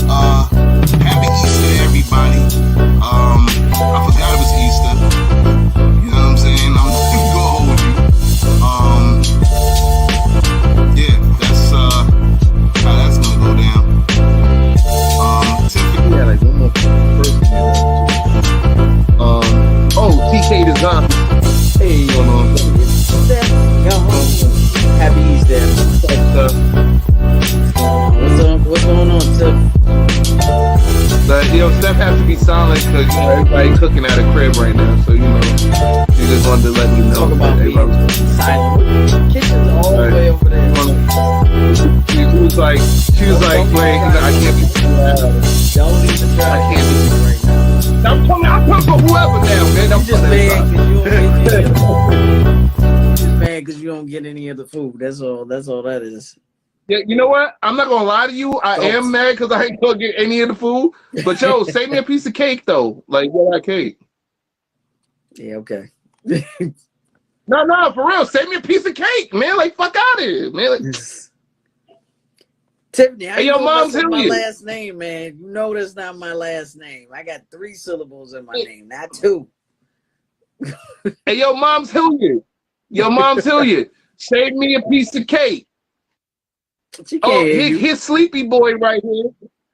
Happy Easter, everybody. I forgot it was Easter. You know what I'm saying? I'm gonna hold you. Yeah, that's how that's gonna go down. Tiffany, Yeah, like one more person. TK Design. Hey, Happy Easter. What's going on, Tiff? Steph has to be silent because everybody cooking at a crib right now. So she just wanted to let me know. Talk about being silent. Kitchen's all the way over there. She was like, wait, I can't be too loud. Don't even try. I can't be right now. I'm coming for whoever now, man. I'm just mad because you don't get any of the food. That's all that is. Yeah, you know what? I'm not gonna lie to you. I am mad because I ain't gonna get any of the food. But save me a piece of cake though. Like, what that cake? Yeah, okay. No, for real. Save me a piece of cake, man. Like, fuck out of here, man. Like, Tiffany, how you your mom's my last name, man? You know that's not my last name. I got 3 syllables in my name, not 2. Hey, your mom's Hilliard. Your mom's Hilliard. Save me a piece of cake. Here's Sleepy Boy right here.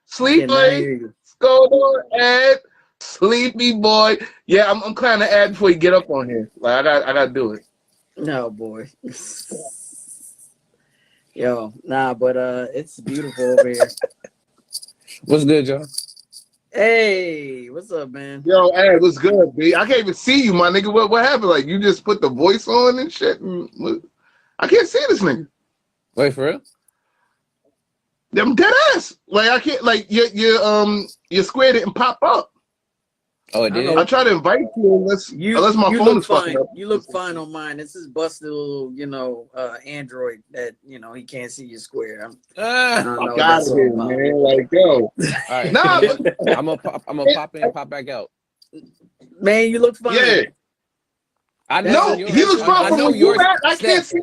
Sleepy. Go on, Ed. Sleepy Boy. Yeah, I'm kind of ad before you get up on here. Like, I gotta do it. No, boy. Yo, nah, but it's beautiful over here. What's good, John? Hey, what's up, man? Yo, Ed, what's good, B? I can't even see you, my nigga. What happened? Like, you just put the voice on and shit? I can't see this nigga. Wait, for real? I'm dead ass. Like, I can't. Like, your square didn't pop up. Oh, it did. I try to invite you unless my phone is fucking up. You look fine on mine. This is busted little, Android that he can't see your square. I don't know. Got it, man. Like, yo. All right. Nah, I'm gonna pop in and pop back out. Man, you look fine. Yeah. I know he looks fine from yours. I can't see.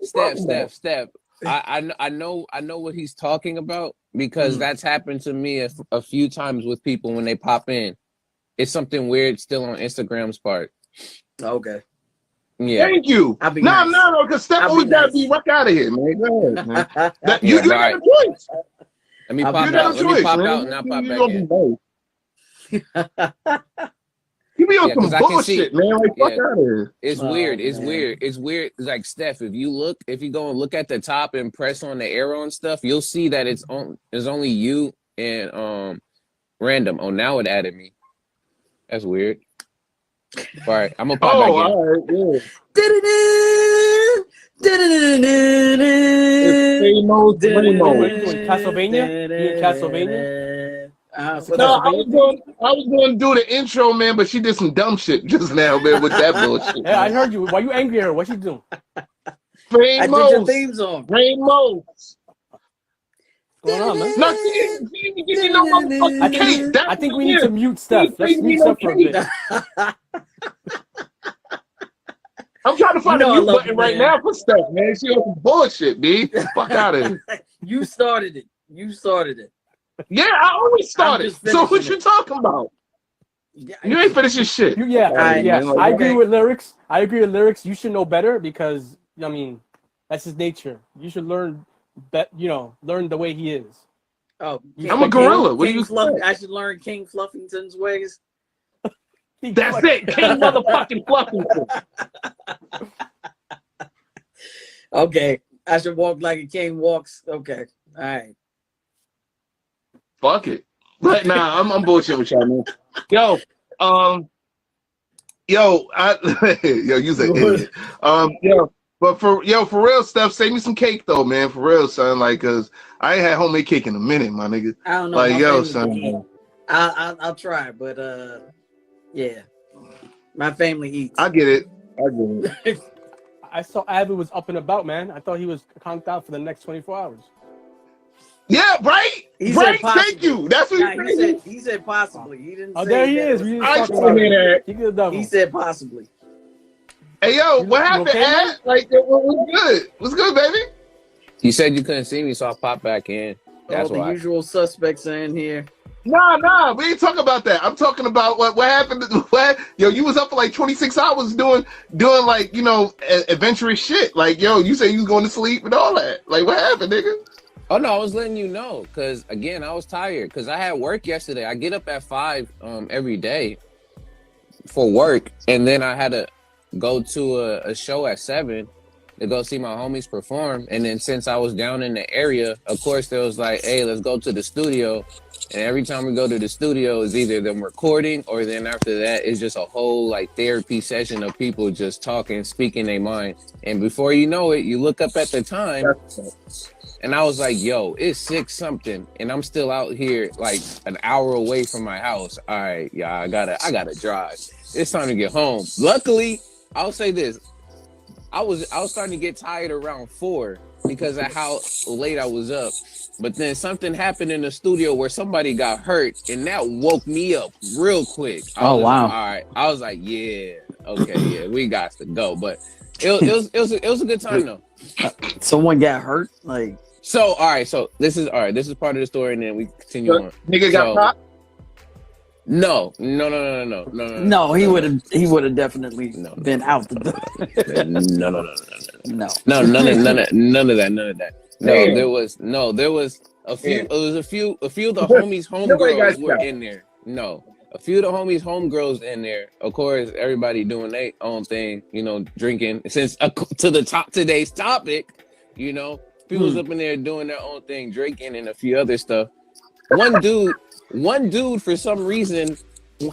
Steph. I know what he's talking about because that's happened to me a few times with people when they pop in. It's something weird still on Instagram's part. Okay. Yeah. Thank you. No, because Steph always gotta be right out of here, man. Go ahead, man. You got a choice. Let me pop out. Let me pop out and I'll pop back in. You be on some bullshit, man. Like, fuck out of here. It's weird. It's weird. It's weird. It's like, Steph, if you go and look at the top and press on the arrow and stuff, you'll see that it's only you and Randumb. Oh, now it added me. That's weird. All right, I'm gonna pop back in. All right, yeah. Castlevania? You in Castlevania? No, I was going to do the intro, man, but she did some dumb shit just now, man, with that bullshit. Yeah, I heard you. Why you angry at her? What she doing? I did your theme song. Rainbow. What's going on, man? No, she didn't give me no motherfucking cake. I think we need to mute stuff. Let's mute stuff for a bit. I'm trying to find a mute button right now for stuff, man. She on some bullshit, B. Fuck out of here. You started it. Yeah, I always started. So what you talking about? You ain't finishing shit. I agree with lyrics. You should know better because that's his nature. You should learn learn the way he is. Oh, I'm a gorilla. What do you think? I should learn King Fluffington's ways. That's it. King motherfucking Fluffington. Okay. I should walk like a king walks. Okay. All right. Fuck it. But nah, I'm bullshit with y'all, man. Yo, you's an idiot. But for real stuff, save me some cake though, man. For real, son. Like, cause I ain't had homemade cake in a minute, my nigga. I don't know. Like, yo, son. I'll try, but yeah. My family eats. I get it. I saw Abby was up and about, man. I thought he was conked out for the next 24 hours. Yeah, right? He right? Said Thank you. That's what he said. He said possibly. He didn't say there he that. is. He said possibly. Hey, yo, what happened, okay, Ad? Like, what's good? What's good, baby? You said you couldn't see me, so I popped back in. That's All the why. usual suspects are in here. Nah, we ain't talking about that. I'm talking about what happened. You was up for like 26 hours doing like, adventurous shit. Like, you say you was going to sleep and all that. Like, what happened, nigga? Oh no, I was letting you know because again, I was tired because I had work yesterday. I get up at 5 every day for work, and then I had to go to a show at 7 to go see my homies perform. And then since I was down in the area, of course, there was like, hey, let's go to the studio. And every time we go to the studio, is either them recording or then after that, it's just a whole like therapy session of people just talking, speaking their mind. And before you know it, you look up at the time and I was like, yo, it's 6 something. And I'm still out here like an hour away from my house. All right, yeah, I gotta drive. It's time to get home. Luckily, I'll say this. I was starting to get tired around 4 because of how late I was up. But then something happened in the studio where somebody got hurt, and that woke me up real quick. Wow. All right. I was like, yeah, okay, yeah, we got to go. But it was a good time though. Someone got hurt? Like, so all right, so this is part of the story, and then we continue on. Nigga got popped? No. no, he would have definitely been out the door. No, none of that. No, there was a few. It was a few of the homies' homegirls were in there. No, a few of the homies' homegirls in there. Of course, everybody doing their own thing. Drinking. Since today's topic, people's up in there doing their own thing, drinking and a few other stuff. One dude for some reason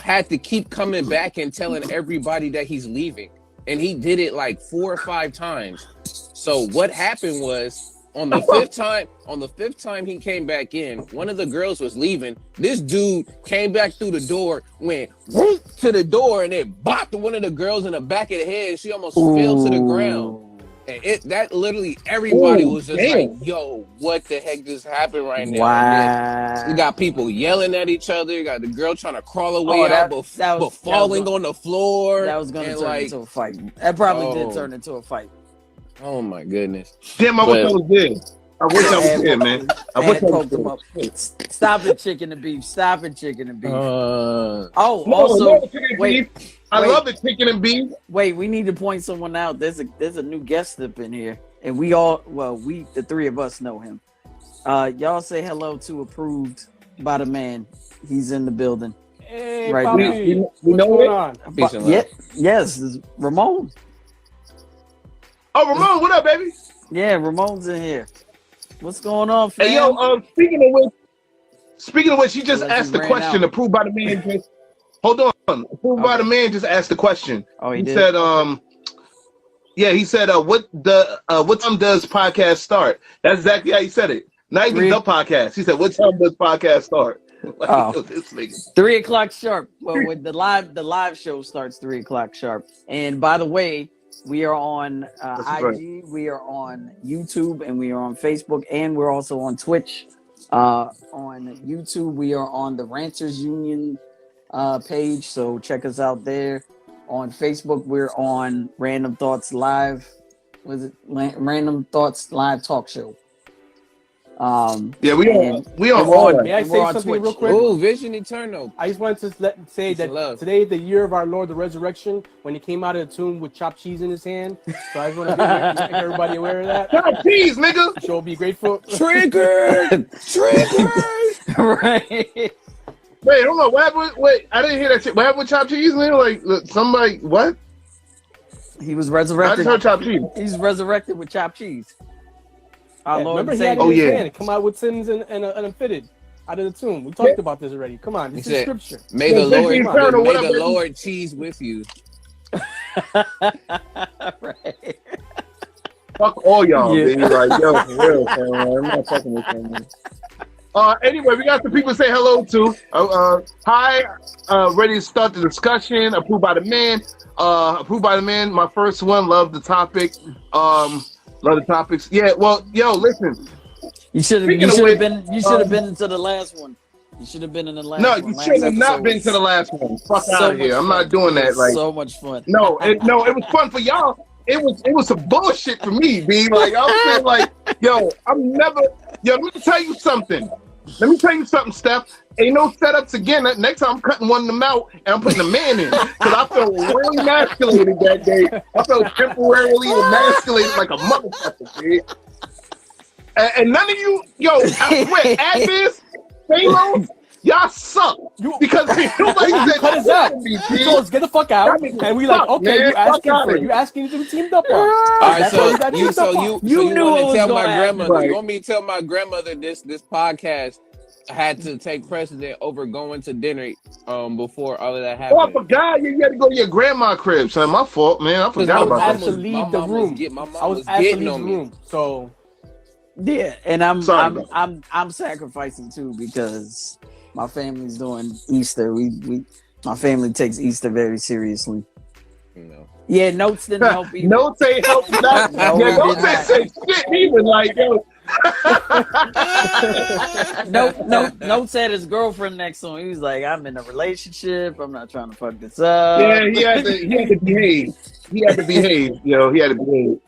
had to keep coming back and telling everybody that he's leaving, and he did it like 4 or 5 times. So what happened was, on the fifth time he came back in, one of the girls was leaving. This dude came back through the door, went whoop to the door, and then bopped one of the girls in the back of the head. And she almost fell to the ground. And that literally everybody was just like, yo, what the heck just happened right now? Wow. You got people yelling at each other. You got the girl trying to crawl away out, but falling on the floor. That was going to turn into a fight. That probably did turn into a fight. Oh my goodness. Damn, I wish I was there. I wish I was there, man. I wish I was there. Stop it, chicken and beef. Stop it, chicken and beef. Wait. I love the chicken and beef. Wait, we need to point someone out. There's a new guest up in here, and we the 3 of us know him. Y'all say hello to Approved by the Man. He's in the building. Hey, right Poppy. now. What's going on? Yes, it's Ramon. Oh, Ramon, what up, baby? Yeah, Ramon's in here. What's going on, fam? Hey, yo, speaking of which, you just asked the question. Approved by the Man. Hold on. Approved by the Man just asked the question. Oh, he said, he said, what time does podcast start? That's exactly how he said it. Not even the podcast. He said, what time does podcast start? This nigga. 3 o'clock sharp. Well, when the live show starts 3 o'clock sharp. And by the way, we are on IG, right. We are on YouTube, and we are on Facebook, and we're also on Twitch. On YouTube, we are on the Ranters Union page, so check us out there. On Facebook, we're on Randumb Thoughtz Live. Was it Randumb Thoughtz Live Talk Show? We are on. May I say something Twitch. real quick? Oh, Vision Eternal. I just wanted to say that today is the year of our Lord, the resurrection, when he came out of the tomb with chopped cheese in his hand. So I just want to make everybody aware of that. Chopped cheese, nigga. So be grateful. Triggered. Right. Wait, hold on. What happened? Wait, I didn't hear that shit. What happened with chopped cheese, man? Like somebody, what? He was resurrected. I just heard chopped cheese. He's resurrected with chopped cheese. Remember he had it in his hand. Come out with sins and unfitted out of the tomb. We talked about this already. Come on, this is scripture. May the Lord cheese with you. Right. Fuck all y'all, baby. Like, yo, for real, man. I'm not fucking with you, man. Anyway, we got some people to say hello to. Hi, ready to start the discussion. Approved by the Man. Approved by the Man. My first one. Love the topic. Love the topics. Yeah. Well, yo, listen. You should have been into the last one. You should have been in the last one. No, you should have not been to the last one. Fuck out of here. I'm not doing that. Like, so much fun. No, it was fun for y'all. It was some bullshit for me, B. Like, I was saying, like, yo, I'm never. Yo, let me tell you something. Steph. Ain't no setups again. Next time I'm cutting one of them out and I'm putting a man in. Because I felt really emasculated that day. I felt temporarily emasculated like a motherfucker, dude. And none of you, yo, I swear, Advis, Phalo, y'all suck. Because nobody said cut us out. You told us get the fuck out, and we like, okay, man, you asking to be teamed up on. All right, so you knew want what to tell was my gonna grandmother? happen. You want me to tell my grandmother this podcast had to take precedent over going to dinner before all of that happened? Oh, I forgot you had to go to your grandma's crib, son. My fault, man. I forgot about that. I was asked to leave the room. So yeah, and I'm Sorry, I'm sacrificing too because my family's doing Easter. My family takes Easter very seriously. Yeah, notes didn't help either. Notes ain't help you out. No, Yeah, we notes did ain't say shit either. Like, yo. Note said his girlfriend next to him. He was like, "I'm in a relationship. I'm not trying to fuck this up." Yeah, he had to behave. He had to behave. Yo, he had to behave.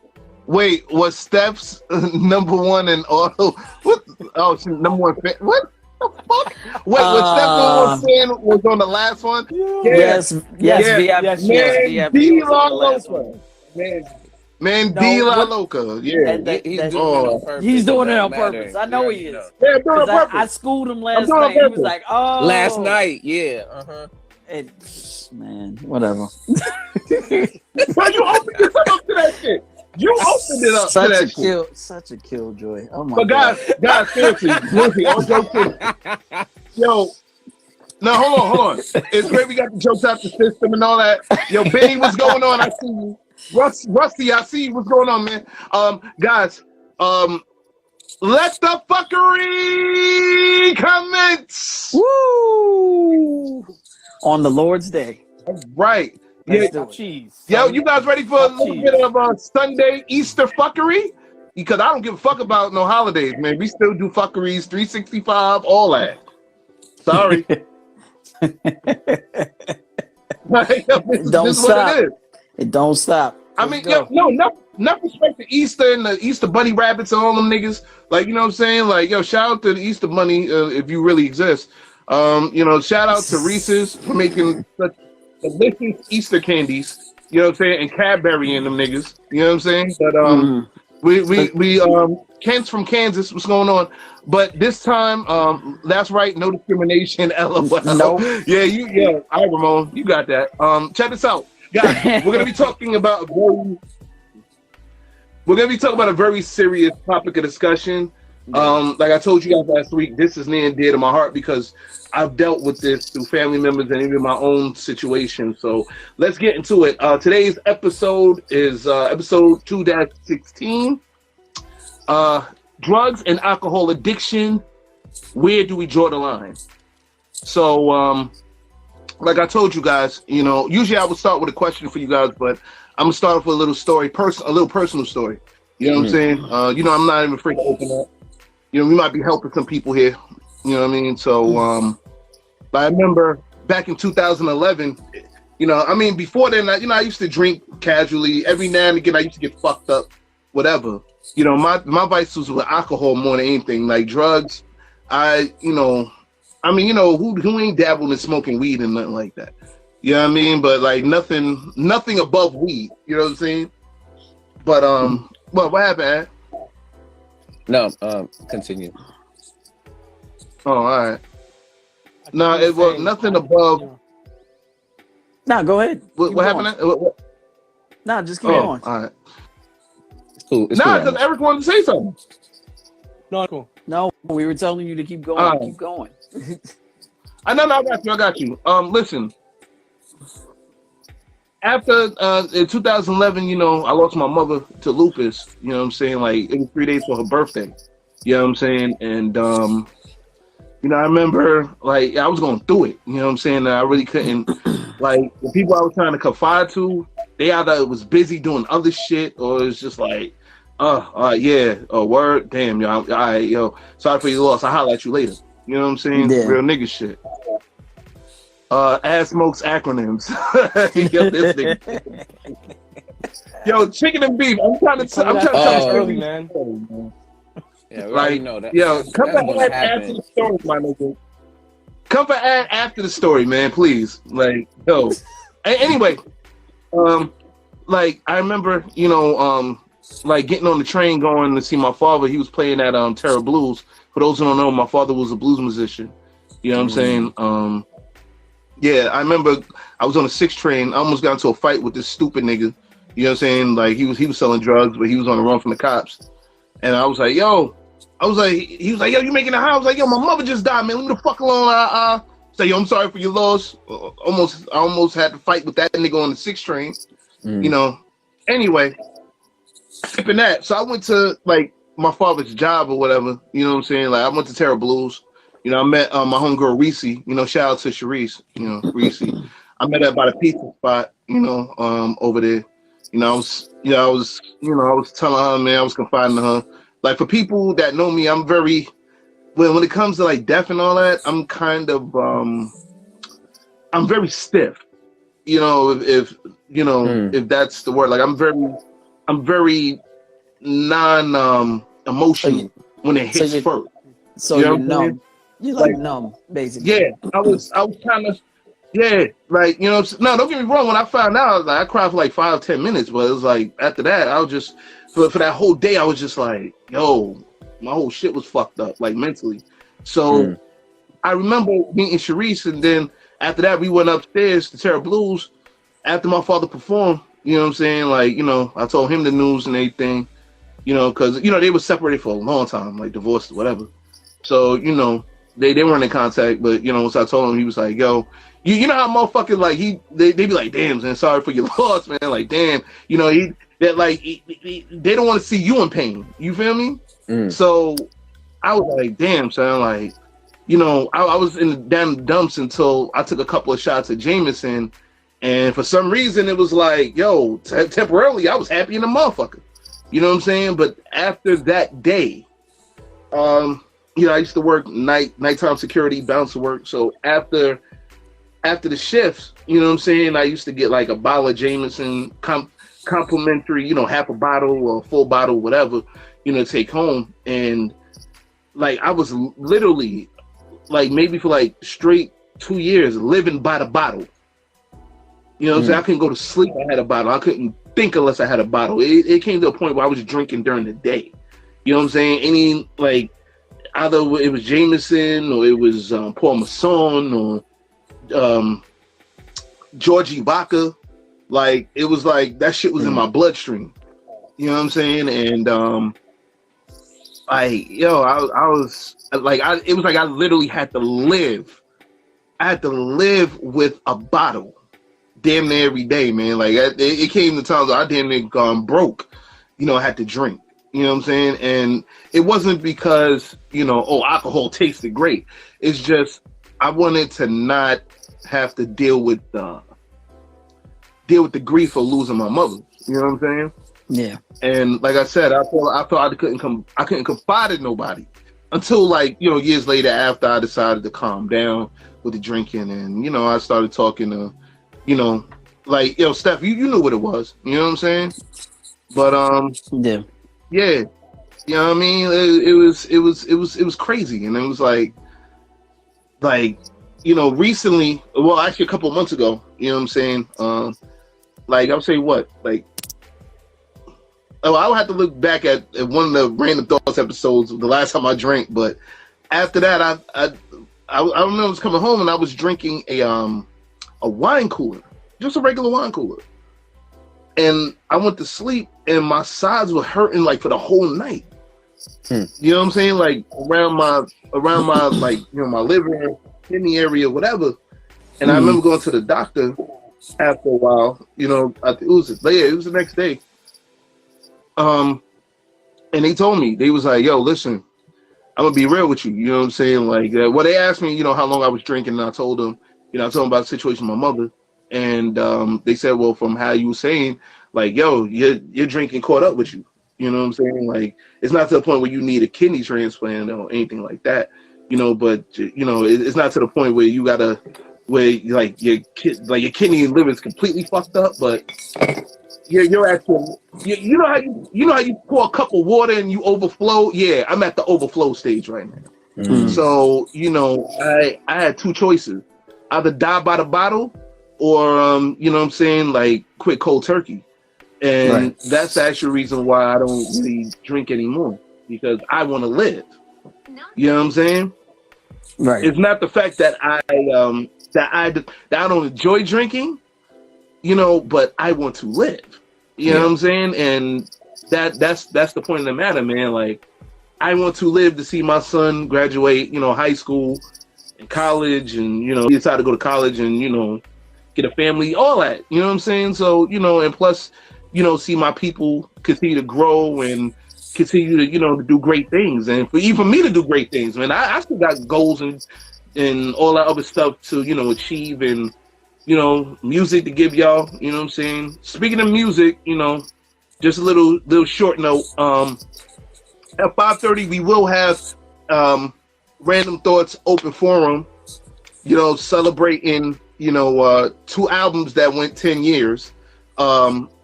Wait, was Steph's number one in auto? What? Oh, she's number one fan. What the fuck? Wait, was Steph fan was on the last one? Yes, Man, D La Loca. Man, D La Loca. Yeah. He's doing it on purpose. I know he is. Yeah, doing it on purpose. I schooled him last night. He was like, "Oh." Last night, yeah. And, man, whatever. But you opened yourself up to that shit. You opened it up to that shit. Such a killjoy. Oh my god. But guys, seriously, all jokes aside. Yo, no, hold on. It's great we got the jokes out the system and all that. Yo, Benny, what's going on? I see you. Rusty, I see you. What's going on, man? Guys, let the fuckery commence. Woo! On the Lord's Day. All right. Cheese. Yo, you guys ready for a little bit of Sunday Easter fuckery? Because I don't give a fuck about no holidays, man. We still do fuckeries, 365, all that. Sorry. Don't stop. It don't stop. I mean, not respect to Easter and the Easter bunny rabbits and all them niggas. Like, you know what I'm saying? Like, yo, shout out to the Easter bunny if you really exist. Shout out to Reese's for making such delicious Easter candies. You know what I'm saying? And Cadbury and them niggas. You know what I'm saying? But we Kent's from Kansas. What's going on? But this time, that's right. No discrimination. LOL. Nope. Yeah. All right, Ramon, you got that. Check this out, guys. We're gonna be talking about a very serious topic of discussion. Like I told you guys last week, this is near and dear to my heart because I've dealt with this through family members and even my own situation. So let's get into it. Today's episode is episode 2-16. Drugs and alcohol addiction. Where do we draw the line? So, like I told you guys, usually I would start with a question for you guys, but I'm gonna start off with a little story, a little personal story. You know what I'm saying? I'm not even afraid to open up. We might be helping some people here. You know what I mean? So, I remember back in 2011, before then, I used to drink casually. Every now and again, I used to get fucked up, whatever. My vice was with alcohol more than anything. Like drugs, who ain't dabbled in smoking weed and nothing like that? You know what I mean? But like nothing above weed. You know what I'm saying? But what happened, Ad? No, continue. Oh, all right. No, it was nothing above. No, go ahead. What happened? No, just keep going. All right. It's cool. Because Eric wanted to say something. No, cool. No, we were telling you to keep going. Keep going. I got you. Listen. After in 2011, I lost my mother to lupus. You know what I'm saying? Like it was 3 days for her birthday. You know what I'm saying? And I remember like I was going through it. You know what I'm saying? I really couldn't. Like the people I was trying to confide to, they either was busy doing other shit or it's just like, word, damn, yo, sorry for your loss. I'll holler at you later. You know what I'm saying? Yeah. Real nigga shit. Ass smokes acronyms. Yo, this nigga. Yo, chicken and beef. I'm trying to tell you, early, man. Yeah, we already Like, know that. yo, That's come back gonna after happen. the story, my nigga. Come back after the story, man, please. Like, yo. Anyway, like I remember, like getting on the train going to see my father. He was playing at Terra Blues. For those who don't know, my father was a blues musician. You know what I'm saying? Yeah, I remember I was on a 6 train. I almost got into a fight with this stupid nigga. You know what I'm saying? Like he was selling drugs, but he was on the run from the cops. And I was like, yo, he was like, yo, you making it high? I was like, yo, my mother just died, man. Leave me the fuck alone. Say, yo, I'm sorry for your loss. I almost had to fight with that nigga on the 6 train. You know. Anyway, skipping that. So I went to like my father's job or whatever. You know what I'm saying? Like I went to Terra Blues. You know, I met my homegirl Reese. You know, shout out to Sharice. You know, Reese. I met her by the pizza spot. You know, over there. You know, I was telling her, man, I was confiding in her. Like for people that know me, I'm very when it comes to like death and all that, I'm kind of I'm very stiff. You know, if that's the word. Like I'm very non emotional when it hits first. So you're numb. You like numb, basically. Yeah, I was kind of. Yeah, like, you know, no, don't get me wrong. When I found out, I cried for like 5-10 minutes, but it was like after that, I was just for that whole day, I was just like, yo, my whole shit was fucked up, like mentally. So I remember meeting Sharice, and then after that, we went upstairs to Terra Blues after my father performed. You know what I'm saying? Like, you know, I told him the news and everything, you know, because, you know, they were separated for a long time, like divorced or whatever. So, you know, they weren't in contact, but, you know, once I told him, he was like, yo, you know how motherfuckers like they be like, damn, man, sorry for your loss, man. Like, damn, you know, they don't want to see you in pain. You feel me? So I was like, damn, son, like, you know, I was in the damn dumps until I took a couple of shots of Jameson, and for some reason it was like, yo, temporarily I was happy in the motherfucker. You know what I'm saying? But after that day, you know, I used to work nighttime security, bouncer work. So after the shifts, you know what I'm saying, I used to get like a bottle of Jameson, complimentary, you know, half a bottle or a full bottle, whatever, you know, to take home. And like I was literally like maybe for like straight 2 years living by the bottle. You know what I'm saying? I couldn't go to sleep. I had a bottle. I couldn't think unless I had a bottle. It came to a point where I was drinking during the day. You know what I'm saying? Any like either it was Jameson or it was Paul Masson or Georgie Baca. Like it was like that shit was in my bloodstream. You know what I'm saying? And I was like, it was like I literally had to live. I had to live with a bottle damn near every day, man. Like it came to times where I damn near gone broke. You know, I had to drink. You know what I'm saying? And it wasn't because, you know, oh, alcohol tasted great. It's just I wanted to not have to deal with the grief of losing my mother. You know what I'm saying? Yeah. And like I said, I thought I couldn't confide in nobody until like, you know, years later after I decided to calm down with the drinking, and you know, I started talking to, you know, like, yo, Steph, you knew what it was. You know what I'm saying? But yeah, you know what I mean? It was crazy, and it was like, you know, recently, well, actually a couple of months ago, you know what I'm saying? Like, I'll say what, like, oh, I would have to look back at one of the Randumb Thoughtz episodes the last time I drank, but after that, I remember I was coming home and I was drinking a wine cooler, just a regular wine cooler, and I went to sleep and my sides were hurting like for the whole night. You know what I'm saying? Like around my like, you know, my liver, kidney area, whatever. And I remember going to the doctor after a while. You know, it was the next day. And they told me, they was like, yo, listen, I'm gonna be real with you. You know what I'm saying? Like, well, they asked me, you know, how long I was drinking, and I told them, you know, I told them about the situation with my mother, and they said, well, from how you were saying, like, yo, your drinking caught up with you. You know what I'm saying? Like, it's not to the point where you need a kidney transplant or anything like that, you know, but you know, it's not to the point where you gotta, where like your kidney and liver is completely fucked up, but you're at you know how you pour a cup of water and you overflow. Yeah, I'm at the overflow stage right now. So I had two choices: either die by the bottle, or you know what I'm saying, like quit cold turkey. And that's actually the reason why I don't really drink anymore, because I want to live. You know what I'm saying? Right. It's not the fact that I don't enjoy drinking, but I want to live. You know what I'm saying? And that's the point of the matter, man. Like, I want to live to see my son graduate, high school and college, and he decided to go to college and get a family, all that. You know what I'm saying? So and plus, see my people continue to grow and continue to to do great things, and for even me to do great things, man. I still got goals and all that other stuff to achieve, and music to give y'all. You know what I'm saying? Speaking of music, just a little short note. At 5:30 we will have Randumb Thoughtz open forum, celebrating 2 albums that went 10 years.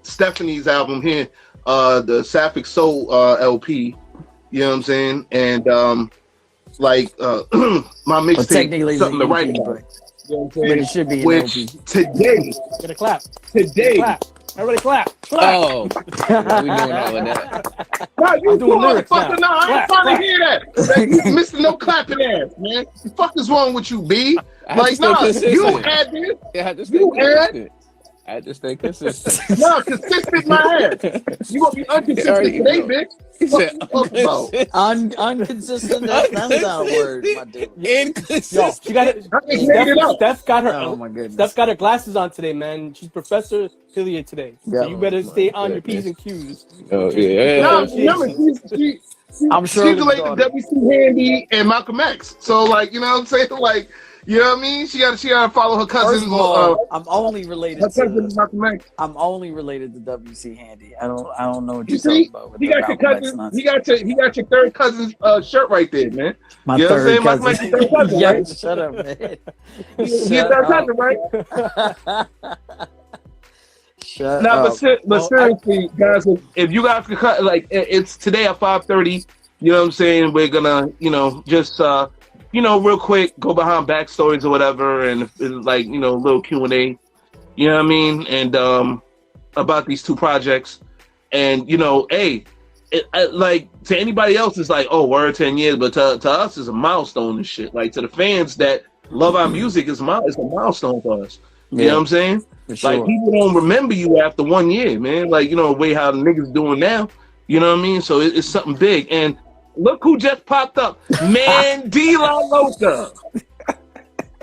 Stephanie's album here, the Sapphic Soul LP, you know what I'm saying? And my mixtape, Something to Write About. You know what I'm saying? But it should be which today, Get a clap. today. Clap. Everybody clap. Oh, we doing all of that. No, you doing lyrics motherfucker, now. no, I ain't Clap, trying to hear that. Mr. No clapping ass, man. The fuck is wrong with you, B? I had to stay consistent. You don't add this. I had to stay You consistent. I had to stay consistent. No, consistent my ass. You gonna be inconsistent today, bitch. He What said, you talking about? Inconsistent. That's not a word, my dude. Yo, Inconsistent. she got it. I just made it up. Steph got her. Oh my goodness. Steph got her glasses on today, man. She's Professor affiliate today, so Yeah. you better stay on your P's and Q's. Oh yeah. No, remember, I'm sure she's the related to daughter. WC Handy and Malcolm X. So, like, you know what I'm saying? Like, you know what I mean? She got to follow her cousin. First of all, I'm only related her cousin to Malcolm X. I'm only related to WC Handy. I don't know what You you're see, talking about. With he the got your Malcolm X cousin. nonsense. He got your third cousin's shirt right there, man. My You know what I'm third saying? Malcolm X cousin. is your third cousin, Yeah, right? shut up, man. He's your third cousin, right? Shut No, up. but seriously, guys, if you guys could cut, like, it's today at 5:30. You know what I'm saying? We're gonna, just real quick, go behind backstories or whatever, and like, a little Q&A. You know what I mean? And about these 2 projects, and hey, like, to anybody else, it's like, oh, word, 10 years, but to us, it's a milestone and shit. Like, to the fans that love our music, it's a milestone for us. You know what I'm saying? For sure. Like, people don't remember you after 1 year, man. Like, the way how the niggas doing now. You know what I mean? So it's something big. And look who just popped up. Mandela Loca.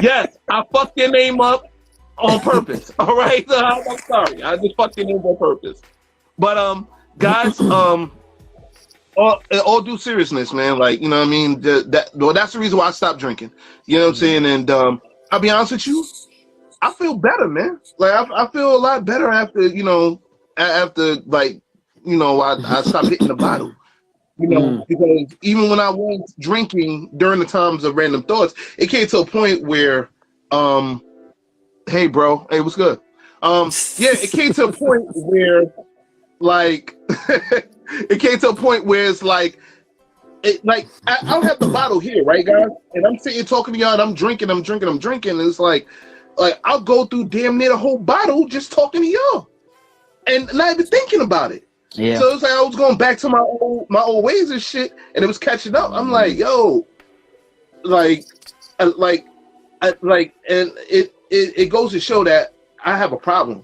Yes, I fucked your name up on purpose. All right? I'm sorry. I just fucked your name on purpose. But, guys, all due seriousness, man. Like, you know what I mean? That's the reason why I stopped drinking. You know what I'm saying? And I'll be honest with you, I feel better, man. Like, I feel a lot better after, I stopped hitting the bottle. Because even when I was drinking during the times of Randumb Thoughtz, it came to a point where, hey, bro, hey, what's good? It came to a point where, like, it's like, I don't have the bottle here, right, guys? And I'm sitting talking to y'all, and I'm drinking, and it's like I'll go through damn near the whole bottle just talking to y'all, and not even thinking about it. Yeah. So it's like I was going back to my old ways and shit, and it was catching up. I'm like, yo, and it goes to show that I have a problem.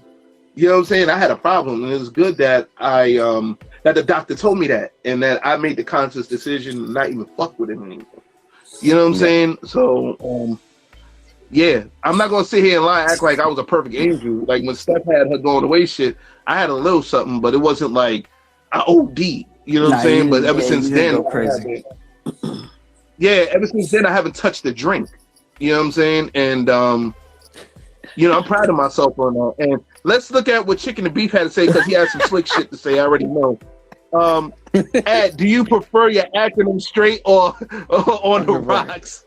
You know what I'm saying? I had a problem, and it was good that that the doctor told me that, and that I made the conscious decision to not even fuck with him anymore. You know what I'm saying? So, I'm not gonna sit here and lie, act like I was a perfect angel. Like when Steph had her going away shit, I had a little something, but it wasn't like I OD. You know what I'm saying? But ever since then, crazy. Ever since then, I haven't touched a drink. You know what I'm saying? And I'm proud of myself on that. And let's look at what Chicken and Beef had to say, because he had some slick shit to say. I already know. Ed, do you prefer your acronym straight or on the rocks?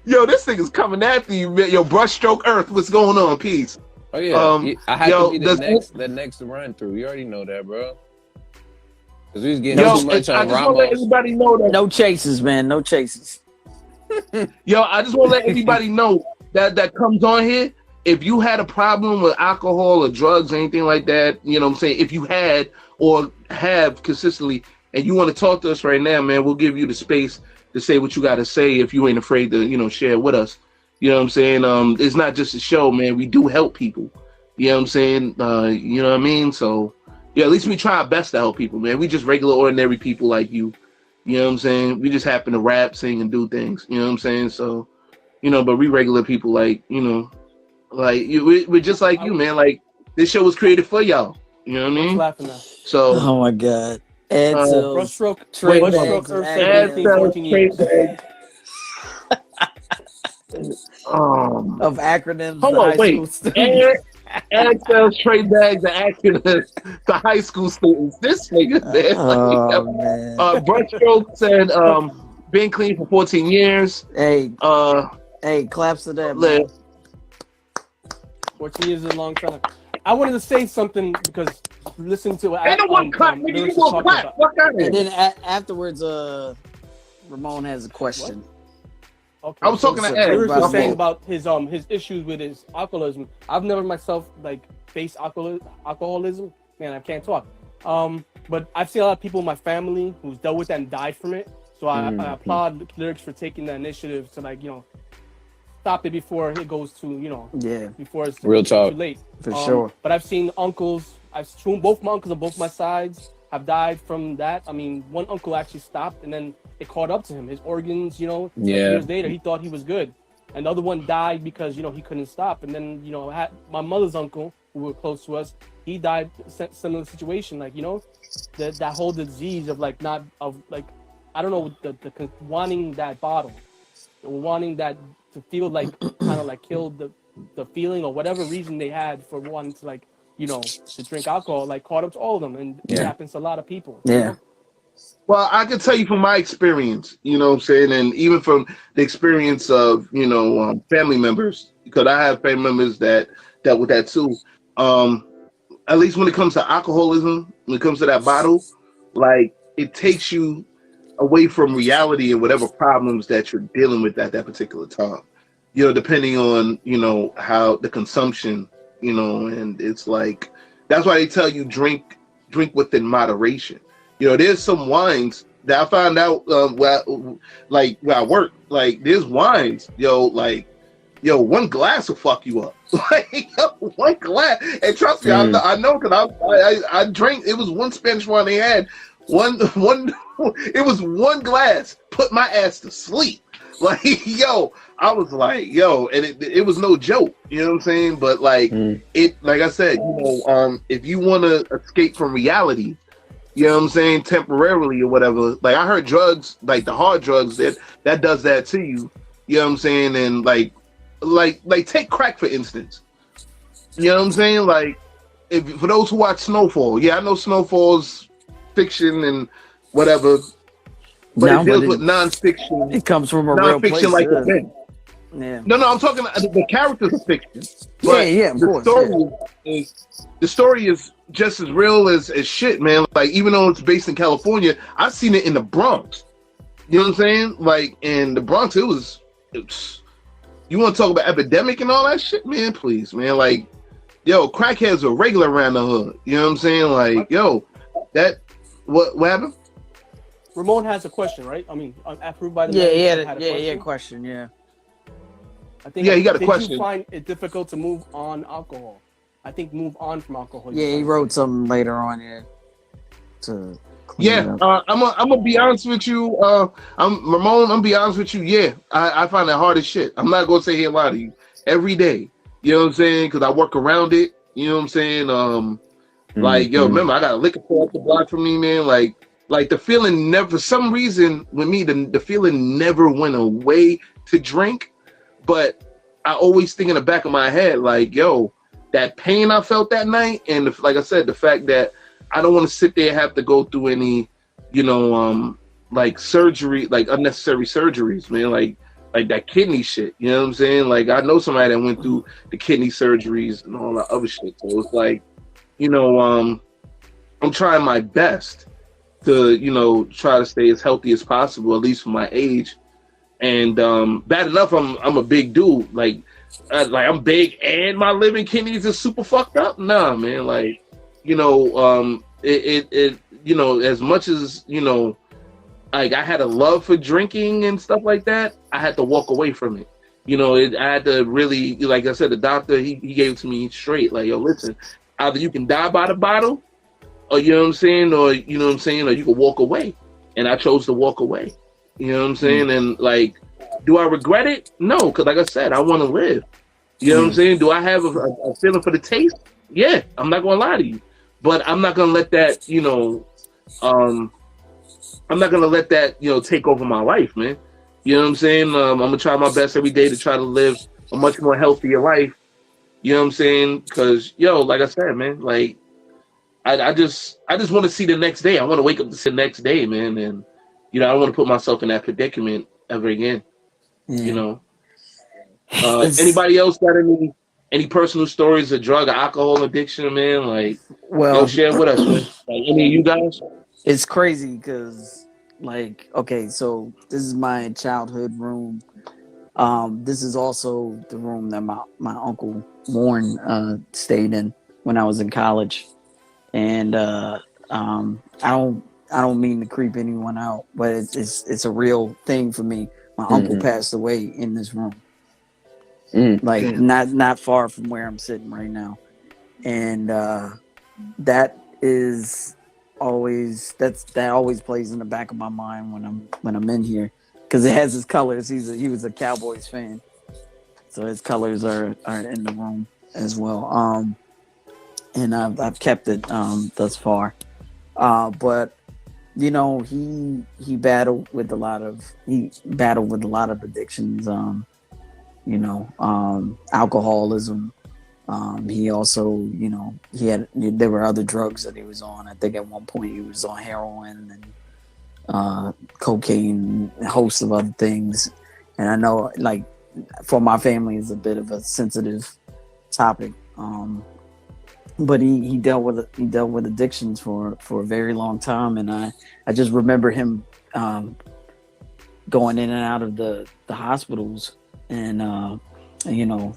Yo, this thing is coming after you. Yo, brushstroke Earth, what's going on? Peace. Oh yeah, I had yo, to be the next run through. You already know that, bro. Because we was getting yo, too much I on just want to let Ramos. everybody know that. No chases, man. No chases. Yo, I just want to let everybody know that comes on here. If you had a problem with alcohol or drugs or anything like that, you know what I'm saying? If you had or have consistently, and you want to talk to us right now, man, we'll give you the space to say what you got to say if you ain't afraid to, you know, share with us. You know what I'm saying? It's not just a show, man. We do help people. You know what I'm saying? You know what I mean? So, yeah, at least we try our best to help people, man. We just regular, ordinary people like you. You know what I'm saying? We just happen to rap, sing, and do things. You know what I'm saying? So, you know, but we regular people like, you know, like we're just like you, man. Like this show was created for y'all. You know what I mean? Laughing at? So, Oh my God. Edsel, Brushstroke, Trey Brushstroke, Bags, Earth Acronyms. 17, 14 years. Of acronyms. Hold the on, high wait. school students. Excel, trade bags, and acronyms to high school students. This nigga, man. Oh man. Brushstroke said, been clean for 14 years. Hey, claps to that, man. 14 years is a long time. I wanted to say something because listen to what Ain't no one clap, nigga. You gonna clap. Fuck out of And here. then afterwards, Ramon has a question. Okay. I was talking to Ed. Lyrics was My saying fault. about his issues with his alcoholism. I've never myself like faced alcoholism. Man, I can't talk. But I've seen a lot of people in my family who's dealt with that and died from it. So I applaud Lyrics for taking the initiative to, like, you know, stop it before it goes to, you know, before it's Real talk. too late. For sure. But I've seen uncles. I've seen both my uncles on both my sides have died from that. I mean, one uncle actually stopped, and then it caught up to him. His organs, you know, years later, he thought he was good. And the other one died because, you know, he couldn't stop. And then, you know, my mother's uncle, who were close to us, he died similar situation. Like, you know, that whole disease of like not of like, I don't know, the wanting that bottle, wanting that to feel like kind of like killed the feeling or whatever reason they had for wanting to, like, you know, to drink alcohol, like caught up to all of them. And it happens to a lot of people. Yeah. You know? Well, I can tell you from my experience, you know what I'm saying, and even from the experience of, you know, family members, because I have family members that dealt with that too. At least when it comes to alcoholism, when it comes to that bottle, like, it takes you away from reality and whatever problems that you're dealing with at that particular time. You know, depending on, you know, how the consumption, you know, and it's like, that's why they tell you drink within moderation. You know, there's some wines that I found out where I work. Like, there's wines, like, one glass will fuck you up. Like, one glass. And trust me, I know, because I drank. It was one Spanish wine they had. One. It was one glass. Put my ass to sleep. Like, I was like, and it was no joke. You know what I'm saying? But like, it, like I said, you know, if you want to escape from reality, you know what I'm saying, temporarily or whatever. Like, I heard drugs, like the hard drugs, that does that to you. You know what I'm saying? And like take crack for instance. You know what I'm saying? Like, for those who watch Snowfall, I know Snowfall's fiction and whatever, but it deals with nonfiction. It comes from a real place. Nonfiction, like event. Yeah. No, I'm talking the characters are fiction. But of course. The story is just as real as shit, man. Like, even though it's based in California, I've seen it in the Bronx. You know what I'm saying? Like, in the Bronx, it was you want to talk about epidemic and all that shit, man? Please, man. Like, crackheads are regular around the hood. You know what I'm saying? Like, what happened? Ramon has a question, right? I mean, approved by the question. Yeah. I think. He got a question. Did you find it difficult to move on alcohol? I think move on from alcohol. Yeah, he wrote something later on here. I'm gonna be honest with you. Ramon. I'm gonna be honest with you. Yeah, I find that hard as shit. I'm not gonna say here and lie to you. Every day, you know what I'm saying? Because I work around it. You know what I'm saying? Like, remember, I got a liquor store up the block from me, man. Like the feeling never, for some reason, with me, the feeling never went away to drink. But I always think in the back of my head, like, that pain I felt that night, and like I said, the fact that I don't want to sit there and have to go through any, like surgery, like unnecessary surgeries, man. Like like that kidney shit. You know what I'm saying? Like I know somebody that went through the kidney surgeries and all that other shit. So it's like, you know, I'm trying my best to, you know, try to stay as healthy as possible, at least for my age. And bad enough, I'm a big dude. Like I'm big and my living kidneys are super fucked up. Nah, man. Like, you know, it you know, as much as, you know, like I had a love for drinking and stuff like that, I had to walk away from it. You know, I had to really, like I said, the doctor, he gave it to me straight. Like, yo, listen, either you can die by the bottle, or you know what I'm saying, or you know what I'm saying, or you can walk away. And I chose to walk away. You know what I'm saying? And like, do I regret it? No, because like I said, I want to live. You know what I'm saying? Do I have a feeling for the taste? Yeah, I'm not gonna lie to you, but I'm not gonna let that, you know, I'm not gonna let that, you know, take over my life, man. You know what I'm saying? I'm gonna try my best every day to try to live a much more healthier life. You know what I'm saying? Because yo, like I said, man, like I just want to see the next day. I want to wake up to see the next day, man, and you know, I don't want to put myself in that predicament ever again. You know. Anybody else got any personal stories of drug or alcohol addiction, man? Like, yo, share with us, man. Like any of you guys? It's crazy because, like, okay, so this is my childhood room. This is also the room that my uncle Warren stayed in when I was in college, and I don't mean to creep anyone out, but it's a real thing for me. My uncle passed away in this room, like not far from where I'm sitting right now, and that always plays in the back of my mind when I'm in here, because it has his colors. He was a Cowboys fan, so his colors are in the room as well. And I've kept it thus far, but you know, he battled with a lot of addictions. You know, alcoholism. He also, you know, there were other drugs that he was on. I think at one point he was on heroin and cocaine, and a host of other things. And I know, like, for my family, it's a bit of a sensitive topic. But he dealt with addictions for a very long time, and I just remember him going in and out of the hospitals, and you know,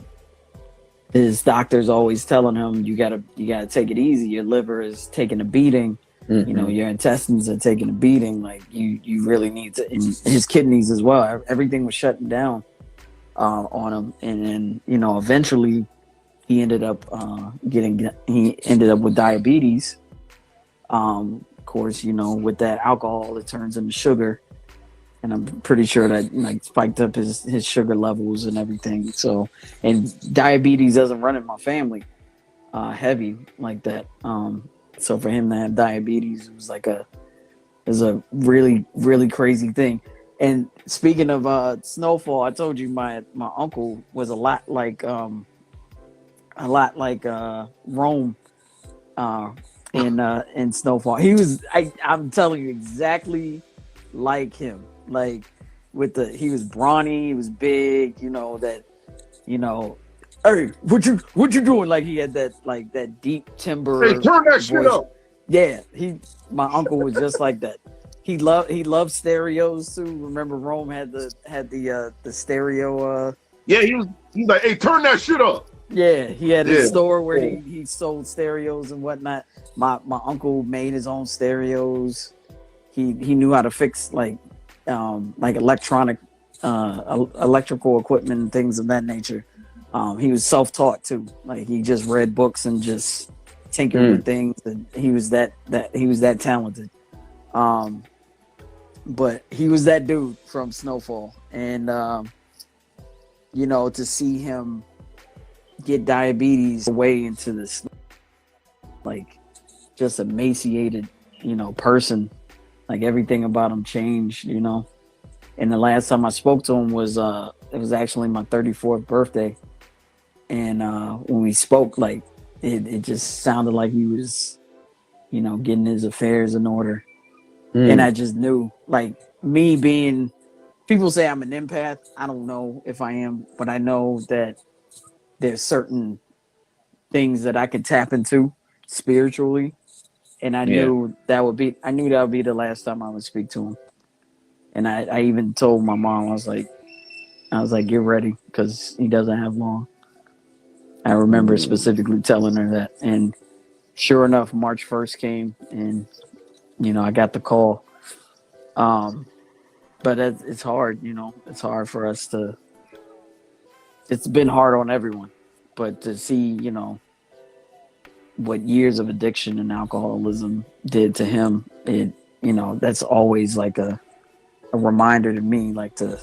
his doctors always telling him, you gotta take it easy. Your liver is taking a beating. You know, your intestines are taking a beating. Like you really need to. And his kidneys as well. Everything was shutting down on him, and then, you know, eventually he ended up with diabetes. Of course, you know, with that alcohol, it turns into sugar, and I'm pretty sure that, like, spiked up his sugar levels and everything. So, and diabetes doesn't run in my family heavy like that. So for him to have diabetes, it was a really, really crazy thing. And speaking of Snowfall, I told you my uncle was a lot like Rome in Snowfall. He was, I'm telling you, exactly like him. Like, he was brawny, he was big, you know, that, you know, hey, what you doing? Like, he had that deep timbre. Hey, turn that shit up. Yeah, my uncle was just like that. He loved stereos too. Remember, Rome had the stereo. Yeah, he's like, hey, turn that shit up. Yeah, he had his store where he sold stereos and whatnot. My uncle made his own stereos. He knew how to fix like electronic electrical equipment and things of that nature. He was self-taught too. Like, he just read books and just tinkered with things, and he was that talented. But he was that dude from Snowfall, and you know, to see him get diabetes away into this, like, just emaciated, you know, person, like, everything about him changed, you know. And the last time I spoke to him was it was actually my 34th birthday, and when we spoke, like, it just sounded like he was, you know, getting his affairs in order. And I just knew, like, me being people say I'm an empath. I don't know if I am, but I know that there's certain things that I can tap into spiritually, and I knew that would be the last time I would speak to him. And I even told my mom, I was like, get ready because he doesn't have long. I remember specifically telling her that, and sure enough, March 1st came, and I got the call. But it's hard, it's hard for us to. It's been hard on everyone, but to see, what years of addiction and alcoholism did to him, that's always like a reminder to me, like to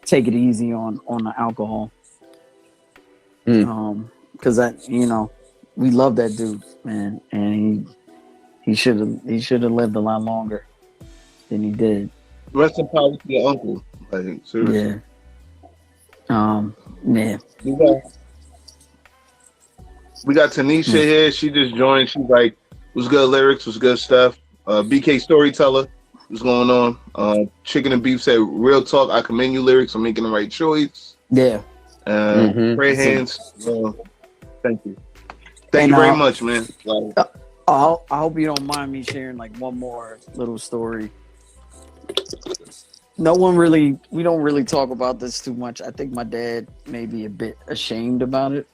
take it easy on the alcohol. Because we love that dude, man, and he should have lived a lot longer than he did. Rest in power to your uncle. Like, seriously. Yeah. Yeah. We got Tanisha here. She just joined. She's like, was good lyrics, was good stuff. BK Storyteller, what's going on? Chicken and Beef said, real talk, I commend you lyrics for making the right choice. Yeah. Pray hands. Thank you. Thank you very much, man. I hope you don't mind me sharing like one more little story. We don't really talk about this too much. I think my dad may be a bit ashamed about it,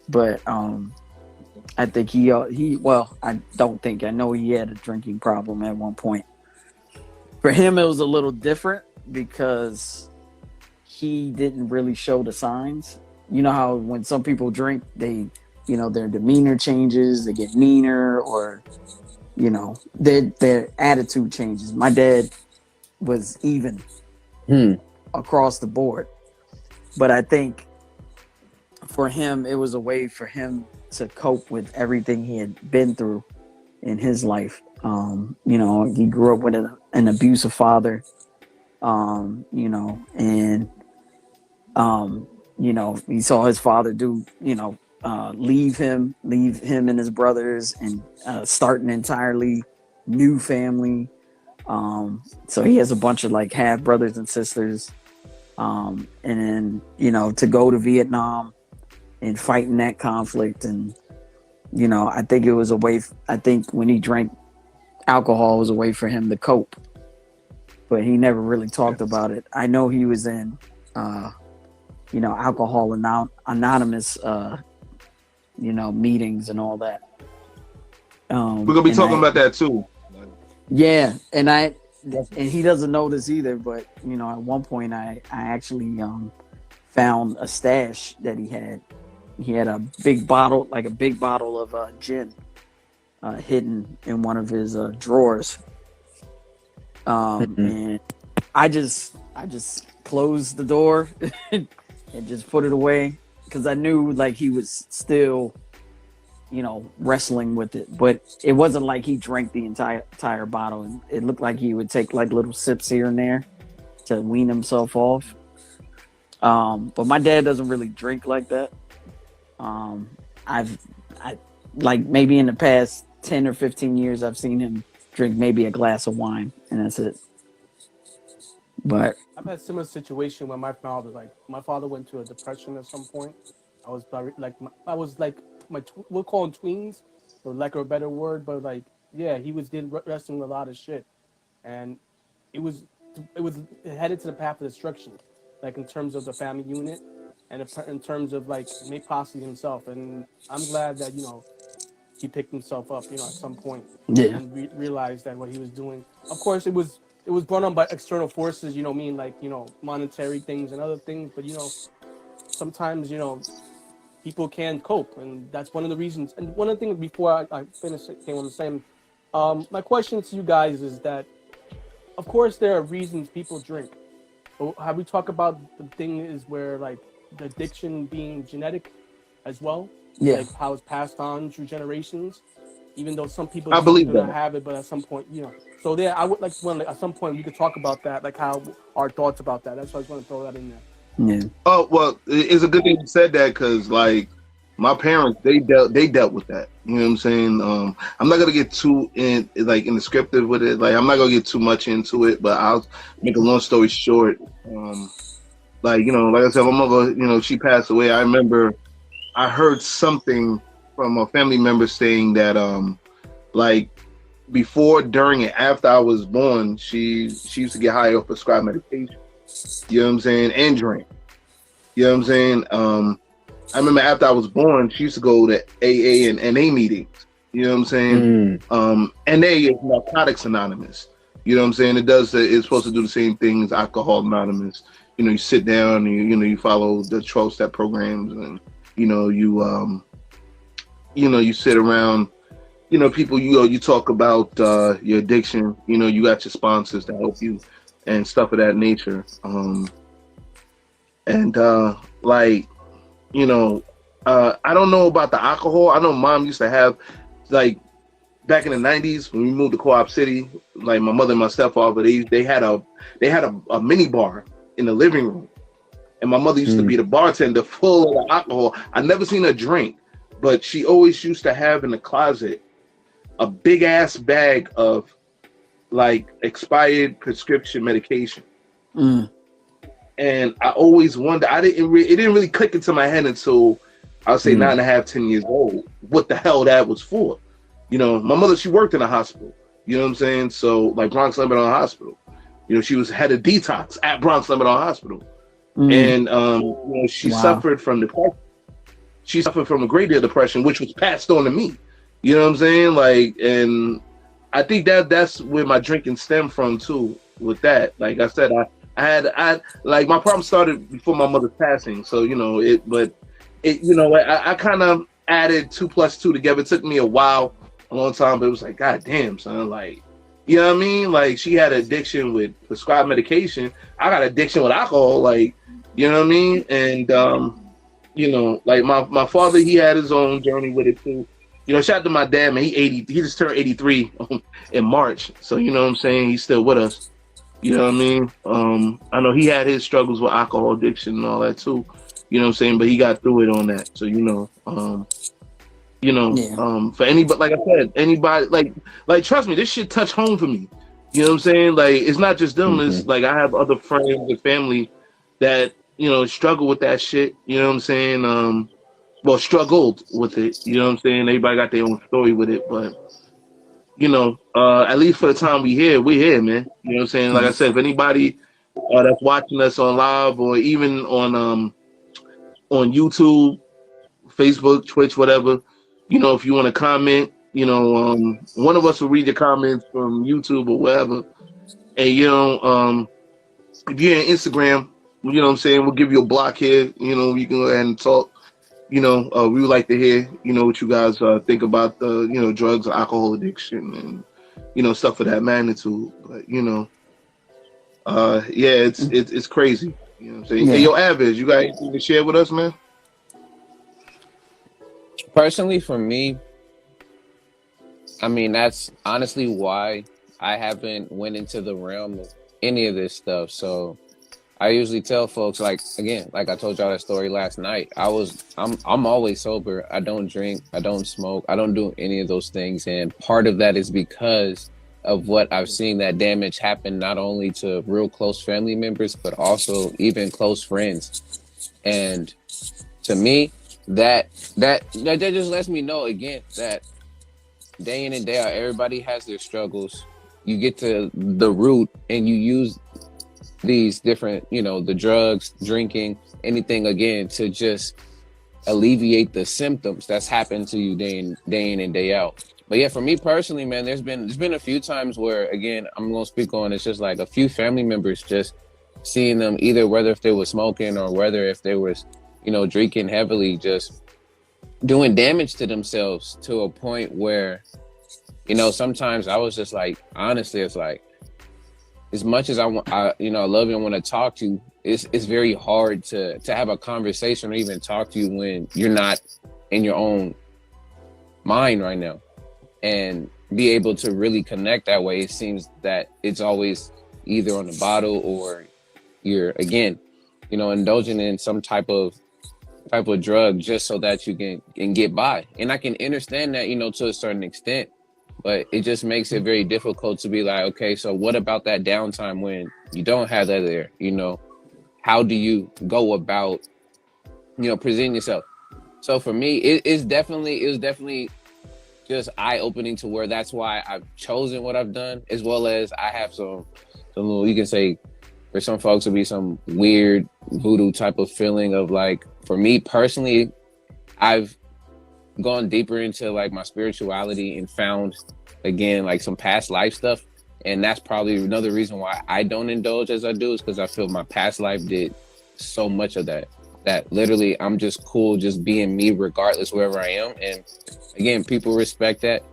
but I think I know he had a drinking problem at one point. For him, it was a little different because he didn't really show the signs. You know how when some people drink, they, their demeanor changes, they get meaner, or, their attitude changes. My dad was even across the board. But I think for him, it was a way for him to cope with everything he had been through in his life. He grew up with an abusive father, and he saw his father leave him and his brothers and start an entirely new family. So he has a bunch of like half brothers and sisters. And then, to go to Vietnam and fight in that conflict. And, I think it was a way, I think when he drank alcohol was a way for him to cope, but he never really talked about it. I know he was in, Alcohol Anonymous, meetings and all that. We're going to be talking about that too. Yeah. And he doesn't know this either, but, at one point I actually found a stash that he had. He had a big bottle of gin hidden in one of his drawers. And I just closed the door and just put it away because I knew like he was still, wrestling with it. But it wasn't like he drank the entire bottle. And it looked like he would take like little sips here and there to wean himself off. But my dad doesn't really drink like that. I've like maybe in the past 10 or 15 years, I've seen him drink maybe a glass of wine, and that's it. But I've had a similar situation where my father went to a depression at some point. I was we'll call them tweens, for lack of a better word, but like, yeah, he was wrestling with a lot of shit, and it was headed to the path of destruction, like in terms of the family unit, and in terms of like possibly himself. And I'm glad that he picked himself up, at some point, and realized that what he was doing. Of course, it was brought on by external forces, monetary things and other things. But sometimes people can cope, and that's one of the reasons. And one of the things before I finish, came on the same. My question to you guys is that, of course, there are reasons people drink. But have we talked about the thing is where like the addiction being genetic as well? Yeah. Like how it's passed on through generations, even though some people I believe don't that. have it, but at some point, So I would like to at some point we could talk about that, like how our thoughts about that. That's why I just want to throw that in there. yeah. Oh, well, it's a good thing you said that because like my parents, they dealt with that. You know what I'm saying? I'm not gonna get too in descriptive with it. Like I'm not gonna get too much into it, but I'll make a long story short. Like I said, my mother, she passed away. I remember I heard something from a family member saying that like before, during, and after I was born, she used to get high off prescribed medication. You know what I'm saying? And drink. You know what I'm saying? I remember after I was born, she used to go to AA and NA meetings. You know what I'm saying? NA is Narcotics Anonymous. You know what I'm saying? It's supposed to do the same thing as Alcohol Anonymous. You sit down and you follow the 12-step programs, and you sit around. People you talk about your addiction. You got your sponsors to help you and stuff of that nature. I don't know about the alcohol. I know Mom used to have, like, back in the 90s when we moved to Co-op City, like my mother and my stepfather, they had a mini bar in the living room, and my mother used to be the bartender, full of alcohol. I never seen her drink, but she always used to have in the closet a big ass bag of like expired prescription medication. And I always wonder, it didn't really click into my head until I would say 9.5, 10 years old, what the hell that was for. My mother, she worked in a hospital, you know what I'm saying? So like Bronx Lebanon Hospital, she was head of detox at Bronx Lebanon Hospital. And she suffered from depression. She suffered from a great deal of depression, which was passed on to me. You know what I'm saying? Like, and I think that's where my drinking stemmed from too. With that, like I said, I like my problem started before my mother's passing. So I kind of added 2 + 2 together. It took me a long time, but it was like, God damn, son, like, you know what I mean? Like, she had addiction with prescribed medication. I got addiction with alcohol, like, you know what I mean? And like my father, he had his own journey with it too. Shout out to my dad, man. He just turned 83 in March. So, you know what I'm saying? He's still with us. You know what I mean? I know he had his struggles with alcohol addiction and all that too. You know what I'm saying? But he got through it on that. So, for anybody, like I said, anybody, like trust me, this shit touched home for me. You know what I'm saying? Like, it's not just them. It's like I have other friends and family that, struggle with that shit. You know what I'm saying? Struggled with it. You know what I'm saying? Everybody got their own story with it, but at least for the time we're here, man. You know what I'm saying? Like I said, if anybody that's watching us on live or even on YouTube, Facebook, Twitch, whatever, if you want to comment, one of us will read your comments from YouTube or whatever. And if you're on Instagram, you know what I'm saying, we'll give you a block here. You can go ahead and talk. We would like to hear, what you guys think about the, drugs and alcohol addiction and, stuff of that magnitude. But, it's crazy. You know what I'm saying? Yeah. Hey, yo, Aviz, you got anything to share with us, man? Personally, for me, I mean, that's honestly why I haven't went into the realm of any of this stuff. So I usually tell folks, like, again, like I told y'all that story last night, I'm always sober. I don't drink, I don't smoke, I don't do any of those things. And part of that is because of what I've seen that damage happen, not only to real close family members, but also even close friends. And to me, that just lets me know again that day in and day out, everybody has their struggles. You get to the root and you use these different, the drugs, drinking, anything again to just alleviate the symptoms that's happened to you day in and day out. But yeah, for me personally, man, there's been a few times where, again, I'm gonna speak on, it's just like a few family members, just seeing them either whether if they were smoking or whether if they was, drinking heavily, just doing damage to themselves to a point where, sometimes I was just like, honestly, it's like, as much as I love you and want to talk to you, it's very hard to have a conversation or even talk to you when you're not in your own mind right now, and be able to really connect that way. It seems that it's always either on the bottle or you're, again, indulging in some type of type of drug just so that you can get by. And I can understand that, to a certain extent, but it just makes it very difficult to be like, okay, so what about that downtime when you don't have that there? How do you go about, presenting yourself? So for me, it was definitely just eye-opening to where that's why I've chosen what I've done, as well as I have some little, you can say, for some folks it'll be some weird voodoo type of feeling of like, for me personally, I've gone deeper into like my spirituality and found again like some past life stuff, and that's probably another reason why I don't indulge as I do, is because I feel my past life did so much of that literally I'm just cool just being me regardless wherever I am. And again, people respect that,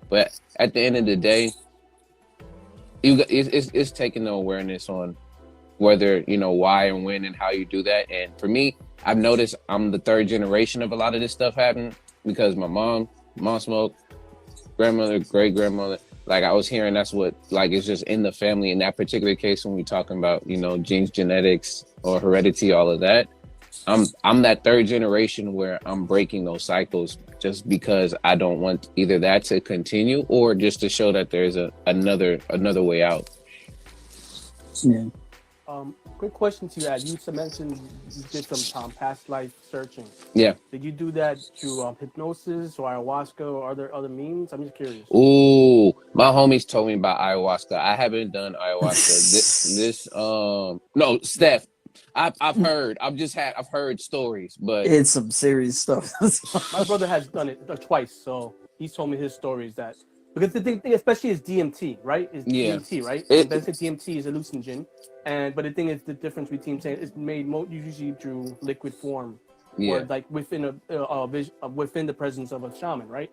but at the end of the day, it's taking the awareness on whether why and when and how you do that. And for me, I've noticed I'm the third generation of a lot of this stuff happening, because my mom smoked, grandmother, great grandmother, like I was hearing that's what like it's just in the family. In that particular case, when we talking about genes, genetics, or heredity, all of that, I'm that third generation where I'm breaking those cycles just because I don't want either that to continue or just to show that there's another way out. Yeah. Quick question to you, Ad. You mentioned you did some past life searching. Yeah. Did you do that through hypnosis or ayahuasca, or are there other means? I'm just curious. Ooh, my homies told me about ayahuasca. I haven't done ayahuasca. No, Steph. I've heard stories, but It's some serious stuff. My brother has done it twice, so he's told me his stories that, because the thing especially is DMT, right? Is DMT, right? DMT is hallucinogen, but the thing is the difference between saying it's made usually through liquid form, or like within within the presence of a shaman, right?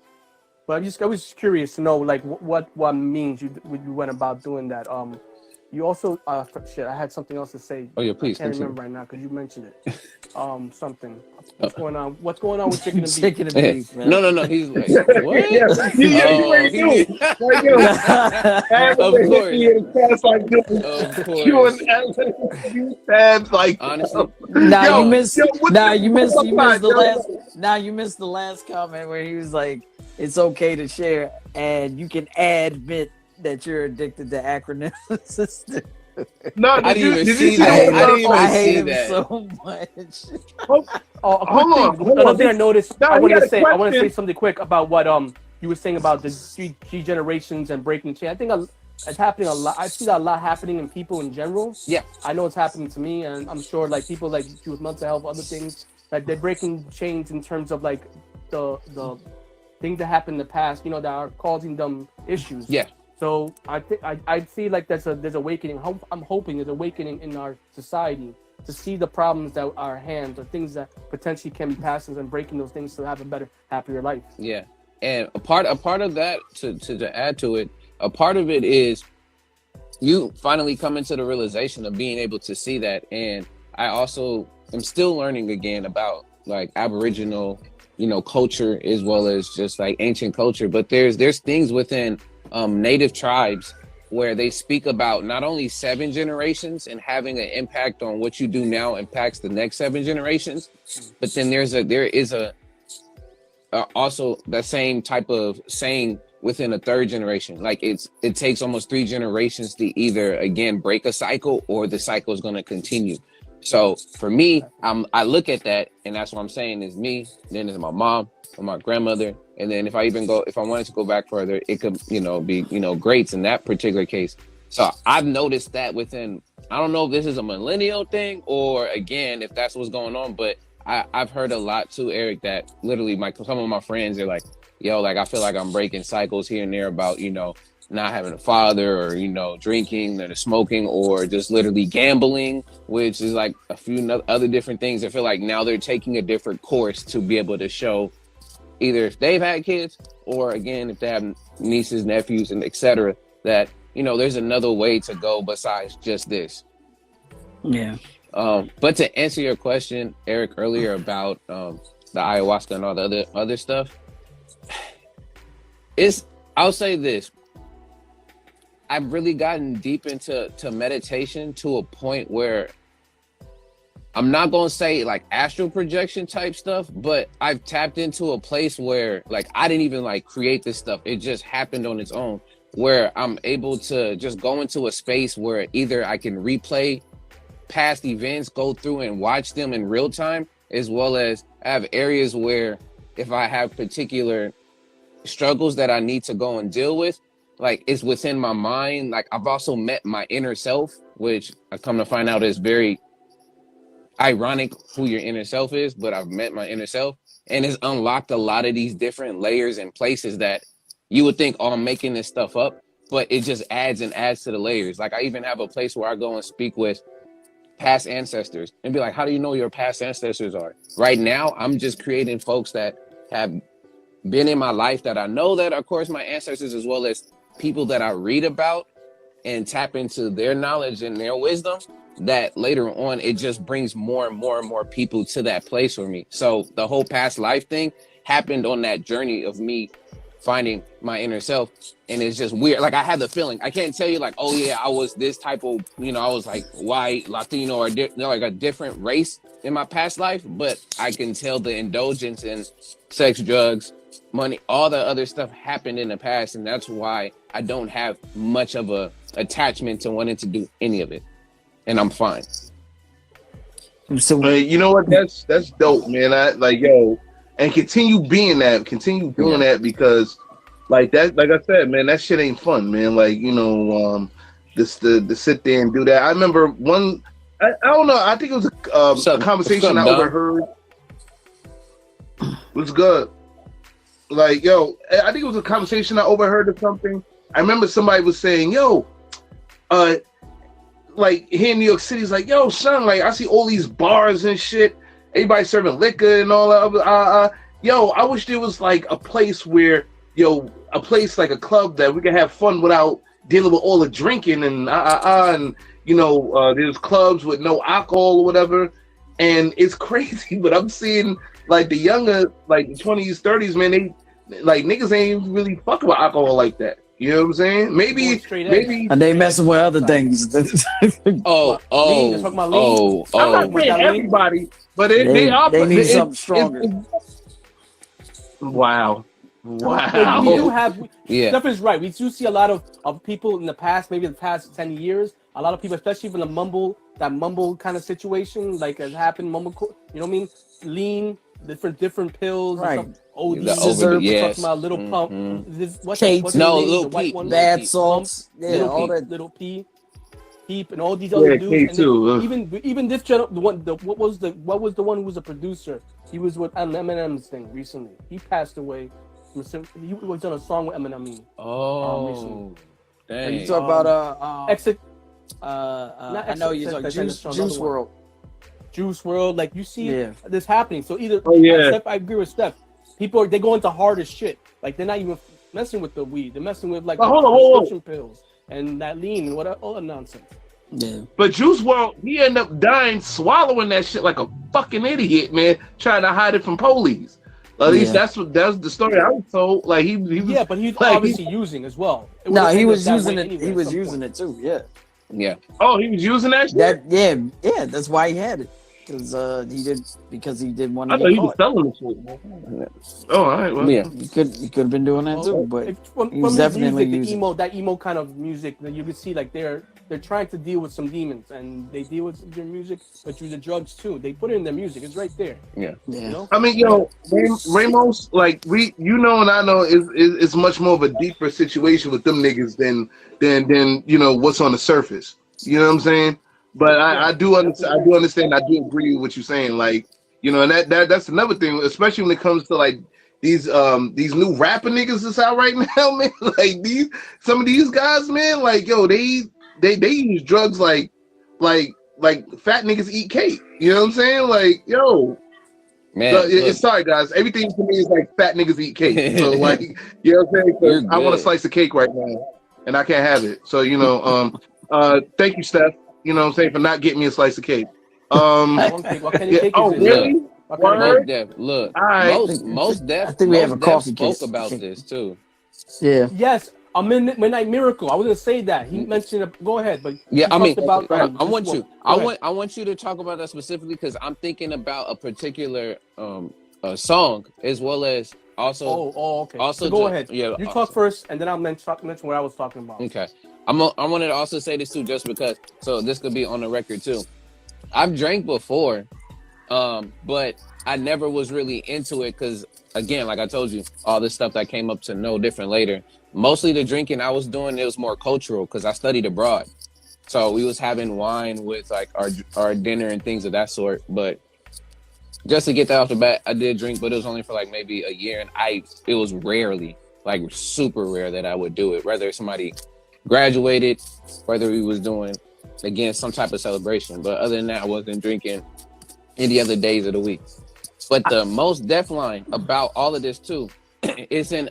But I was just curious to know like what means you went about doing that. You also, shit, I had something else to say. Oh yeah, please. I can't remember right now because you mentioned it. Something. What's going on? What's going on with chicken and beef? Man. No. He's like, what? Honestly. You missed the last comment where he was like, it's okay to share, and you can admit that you're addicted to acronym system. No, I didn't even see that. I hate him so much. Hold on. Another thing I noticed. No, I want to say something quick about what you were saying about the three generations and breaking chain. I think it's happening a lot. I see that a lot happening in people in general. Yeah, I know it's happening to me, and I'm sure like people like you with mental health, other things, like they're breaking chains in terms of like the things that happened in the past, that are causing them issues. Yeah. So I see like there's awakening. I'm hoping there's awakening in our society to see the problems that are our hands, or things that potentially can be passed, and breaking those things to have a better, happier life. Yeah, and a part of that to add to it, a part of it is you finally come into the realization of being able to see that. And I also am still learning again about like Aboriginal, culture, as well as just like ancient culture. But there's things within native tribes where they speak about not only 7 generations and having an impact on what you do now impacts the next 7 generations, but then there is also that same type of saying within a 3rd generation. Like it takes almost 3 generations to either again break a cycle, or the cycle is going to continue. So for me, I look at that, and that's what I'm saying is me, then it's my mom and my grandmother. And then if I wanted to go back further, it could, be, greats in that particular case. So I've noticed that within, I don't know if this is a millennial thing or again, if that's what's going on, but I've heard a lot too, Eric, that literally some of my friends are like, yo, like, I feel like I'm breaking cycles here and there about, not having a father, or, drinking or smoking, or just literally gambling, which is like a few other different things. I feel like now they're taking a different course to be able to show either if they've had kids, or again, if they have nieces, nephews, and etc., that, there's another way to go besides just this. Yeah. But to answer your question, Eric, earlier about the ayahuasca and all the other stuff, I'll say this. I've really gotten deep into meditation to a point where I'm not gonna say like astral projection type stuff, but I've tapped into a place where like I didn't even like create this stuff. It just happened on its own, where I'm able to just go into a space where either I can replay past events, go through and watch them in real time, as well as I have areas where if I have particular struggles that I need to go and deal with, like it's within my mind. Like I've also met my inner self, which I come to find out is very ironic who your inner self is, but I've met my inner self and it's unlocked a lot of these different layers and places that you would think, oh, I'm making this stuff up, but it just adds and adds to the layers. Like I even have a place where I go and speak with past ancestors and be like, how do you know your past ancestors are? Right now, I'm just creating folks that have been in my life that I know that, of course, my ancestors, as well as people that I read about and tap into their knowledge and their wisdom, that later on, it just brings more and more and more people to that place for me. So the whole past life thing happened on that journey of me finding my inner self. And it's just weird. Like I had the feeling, I can't tell you like, oh yeah, I was this type of, I was like white, Latino, or like a different race in my past life, but I can tell the indulgence in sex, drugs, money, all the other stuff happened in the past. And that's why I don't have much of a attachment to wanting to do any of it. And I'm fine. So you know what? That's dope, man. And continue being that, continue doing that, because like that, like I said, man, that shit ain't fun, man. Like, just to sit there and do that. I remember one, I don't know, I think it was a conversation I overheard. It was good. Like, I think it was a conversation I overheard or something. I remember somebody was saying, like here in New York City, it's like, yo, son, like I see all these bars and shit, everybody serving liquor and all that. I wish there was like a place where, a place like a club that we can have fun without dealing with all the drinking and there's clubs with no alcohol or whatever. And it's crazy, but I'm seeing like the younger, like the 20s, 30s, man, they like niggas ain't really fuck about alcohol like that. You know what I'm saying? Maybe, and they messing with other things. I'm not saying everybody, but they need something stronger. Wow. We do have. Steph is right. We do see a lot of people in the past, maybe the past 10 years. A lot of people, especially from the mumble kind of situation, like has happened. Mumble, you know what I mean? Lean, different pills. Right. OD, talking about little pump. What's little P, bad salts, all that little P, Peep, and all these other dudes. And even this what was the one who was a producer? He was with Eminem's thing recently. He passed away. He was on a song with Eminem. Dang. You talk about Exit. I know you're talking Juice WRLD. Juice WRLD, like you see this happening. So either Steph, I agree with Steph. People they go into harder shit. Like they're not even messing with the weed. They're messing with like prescription pills and that lean and all that nonsense. Yeah. But Juice WRLD, he ended up dying swallowing that shit like a fucking idiot, man, trying to hide it from police. At least that's the story I was told. Like he was, but he's like, obviously using as well. No, he was using it. He was using it too. Yeah. Yeah. Oh, he was using that shit? Yeah. That's why he had it. Because he didn't want to. I thought he was selling the shit, man. Oh, all right. Well, he could have been doing that too, but he was definitely using that emo kind of music that you could see like they're trying to deal with some demons and they deal with their music, but through the drugs too. They put it in their music. It's right there. Yeah. You know? I mean, Ramos, like and I know is much more of a deeper situation with them niggas than what's on the surface. You know what I'm saying? But I do understand. I do agree with what you're saying. Like, and that's another thing, especially when it comes to like these new rapper niggas that's out right now, man. Like some of these guys, man. Like, they use drugs like fat niggas eat cake. You know what I'm saying? Like, man. So, sorry guys, everything to me is like fat niggas eat cake. So like, you know what I'm saying? I want a slice of cake right now, and I can't have it. So thank you, Steph. You know what I'm saying, for not getting me a slice of cake. Really? Look, right. most Def I think we have a coffee spoke cake about this too. Yeah. Yes, A Midnight Miracle. I was gonna say that. He mentioned it. Go ahead, but Yeah, I mean, about I this want one. you. Go I want you to talk about that specifically because I'm thinking about a particular song as well as also. Okay. Also, so go ahead. Yeah, you talk first, and then I'll mention what I was talking about. Okay. I wanted to also say this too, just because. So this could be on the record too. I've drank before, but I never was really into it because, again, like I told you, all this stuff that came up to know different later. Mostly the drinking I was doing, it was more cultural because I studied abroad. So we was having wine with like our dinner and things of that sort. But just to get that off the bat, I did drink, but it was only for like maybe a year. And it was rarely, like super rare that I would do it. Whether somebody graduated, whether we was doing, again, some type of celebration. But other than that, I wasn't drinking any other days of the week. But the most deaf line about all of this too, is in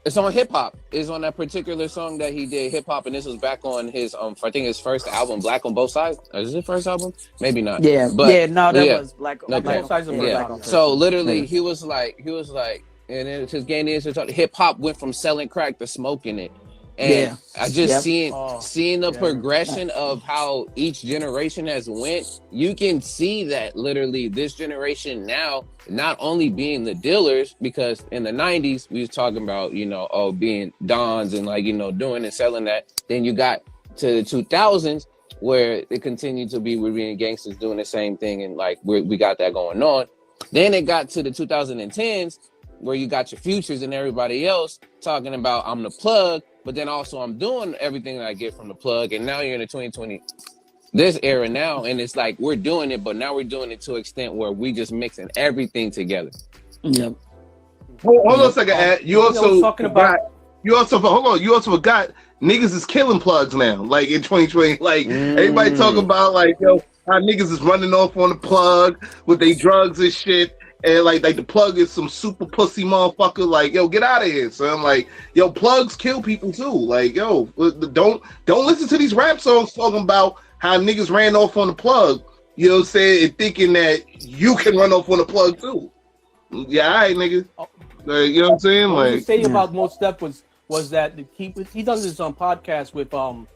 it's on hip hop. It's on that particular song that he did hip hop, and this was back on his I think his first album, Black on Both Sides. Is it his first album? Maybe not. Yeah, but that was Black on Both Sides. Black. So literally, he was like, and then his game is hip hop went from selling crack to smoking it. And I just seeing the progression of how each generation has went. You can see that literally this generation now, not only being the dealers, because in the 90s we was talking about, being dons and like, doing and selling that. Then you got to the 2000s where it continued to be we're being gangsters doing the same thing. And like, we got that going on. Then it got to the 2010s where you got your Futures and everybody else talking about I'm the plug. But then also I'm doing everything that I get from the plug. And now you're in the 2020, this era now. And it's like, we're doing it, but now we're doing it to an extent where we just mixing everything together. Yep. Hold on a second, Ed. You also forgot niggas is killing plugs now. Like in 2020, like everybody talking about like, how niggas is running off on the plug with their drugs and shit. And like the plug is some super pussy motherfucker. Like, get out of here, son. Like, plugs kill people too. Like, don't listen to these rap songs talking about how niggas ran off on the plug. You know what I'm saying? And thinking that you can run off on the plug too. Yeah, all right, nigga. Like, you know what I'm saying? What I like, was saying about Most Step was that he does this podcast with Talib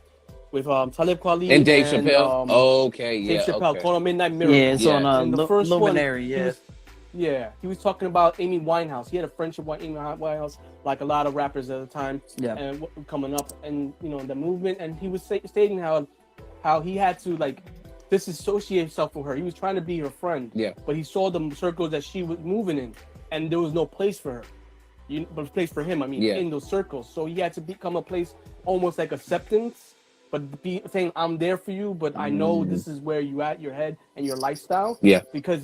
Kweli and Dave Chappelle. Dave Chappelle called Midnight Miracle. Yeah, it's on the first Luminary. One, he was talking about Amy Winehouse. He had a friendship with Amy Winehouse, like a lot of rappers at the time, and coming up, and the movement. And he was stating how he had to like disassociate himself from her. He was trying to be her friend, but he saw the circles that she was moving in, and there was no place for her. But place for him. I mean, in those circles. So he had to become a place almost like acceptance. But be saying I'm there for you, but I know this is where you at, your head and your lifestyle. Yeah. Because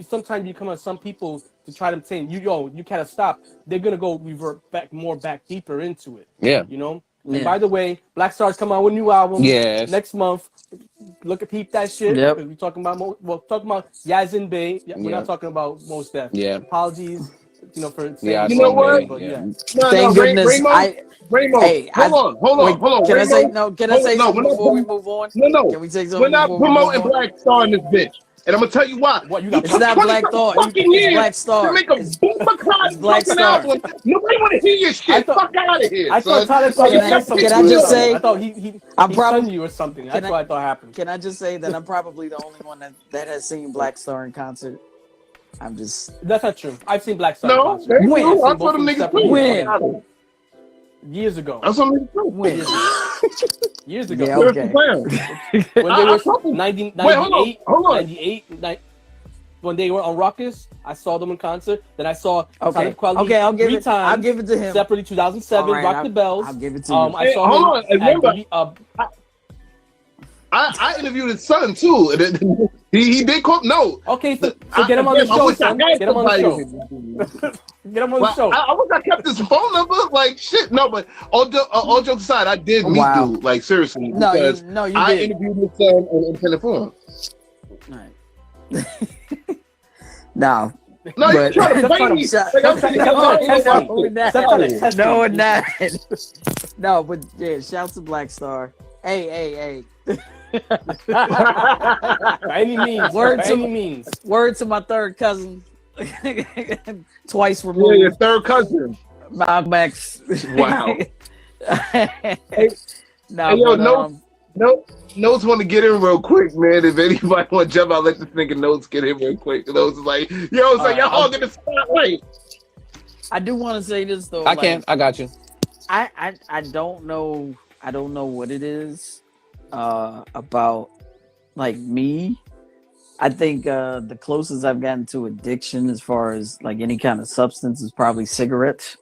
sometimes you come on some people to try to say you gotta stop. They're gonna go revert back deeper into it. Yeah. And by the way, Black Star's coming out with a new album. Next month. Peep that shit. Yeah. We're talking about Yazin Bey. We're not talking about Mos Def. Yeah. Apologies. For saying you know what? But Thank goodness. Ramo, hold on. Can I say something before we move on? No. Can we say something? We're not promoting Black Star in this bitch. And I'm gonna tell you why. It's not Black Thought. It's Black Star. To make a Black Star album. Nobody want to hear your shit. Fuck out of here. I thought Tyler Can I just say? I thought he probably you or something. That's what I thought happened. Can I just say that I'm probably the only one that has seen Black Star in concert? That's not true. I've seen Black Star. No, when? I saw them niggas when? Years ago. I saw them niggas when? Years ago. Yeah, okay. When they were 98, when they were on Ruckus, I saw them in concert. Then I saw Talib Kweli I'll give it to him. Separately, 2007, right, Rock the Bells. I'll give it to him. I saw him. Remember, I interviewed his son too. He did call. No. Okay, so get him on the show, son. Get him on the show. Get him on the show. I wish I kept his phone number. Like shit. No, but all jokes aside, I did meet dude. Like seriously. No, you I did. interviewed his son on telephone. All right. No. No, you're trying to fight me. No, not. No, but shouts to Black Star. Hey. By any means. Word to my third cousin. Twice removed. Yeah, your third cousin. Malcolm X. Wow. Nah, Hey, yo, but, Notes want to get in real quick, man. If anybody want to jump out, let this nigga Notes get in real quick. Notes is like, yo, it's like, y'all hogging the spotlight. I do want to say this though. I can. I got you. I don't know. I don't know what it is about like me. I think the closest I've gotten to addiction as far as like any kind of substance is probably cigarettes.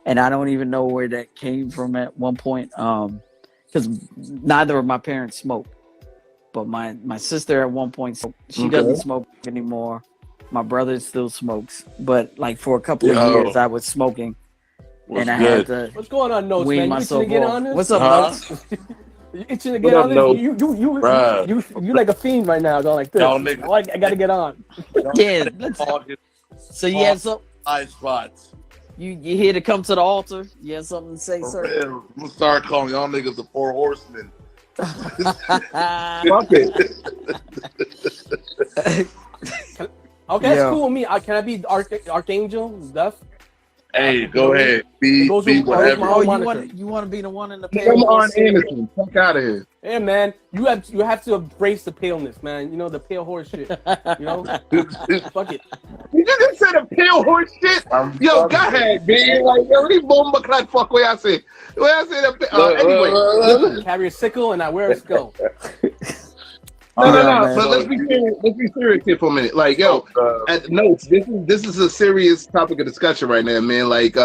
And I don't even know where that came from at one point. Because neither of my parents smoke. But my sister at one point, she doesn't smoke anymore. My brother still smokes. But like for a couple of years, I was smoking. And I had to. What's going on, Notes, wean man? myself You itching to get off. on this? What's up, Notes? You itching to get on this? You like a fiend right now, going like this. Y'all niggas. Oh, I gotta get on. Yeah. So you had some. Eye spots. You here to come to the altar? You have something to say, sir? I'm gonna start calling y'all niggas the Four Horsemen. Fuck it. Okay, that's cool with me. Can I be Archangel? Duff? Hey, go ahead. Be whatever. Oh, you want to be the one in the Come on, Anderson. Fuck out of here. Yeah, man. You have to embrace the paleness, man. You know, the pale horse shit. You know? Fuck it. You just said a pale horse shit? Yo, go ahead, man. Like, yo, these bomba clad fuck where I say. Where I say that. Anyway. Carry a sickle and I wear a skull. No. But let's be serious. Let's be serious here for a minute. Like, yo, at Notes, this is a serious topic of discussion right now, man. Like,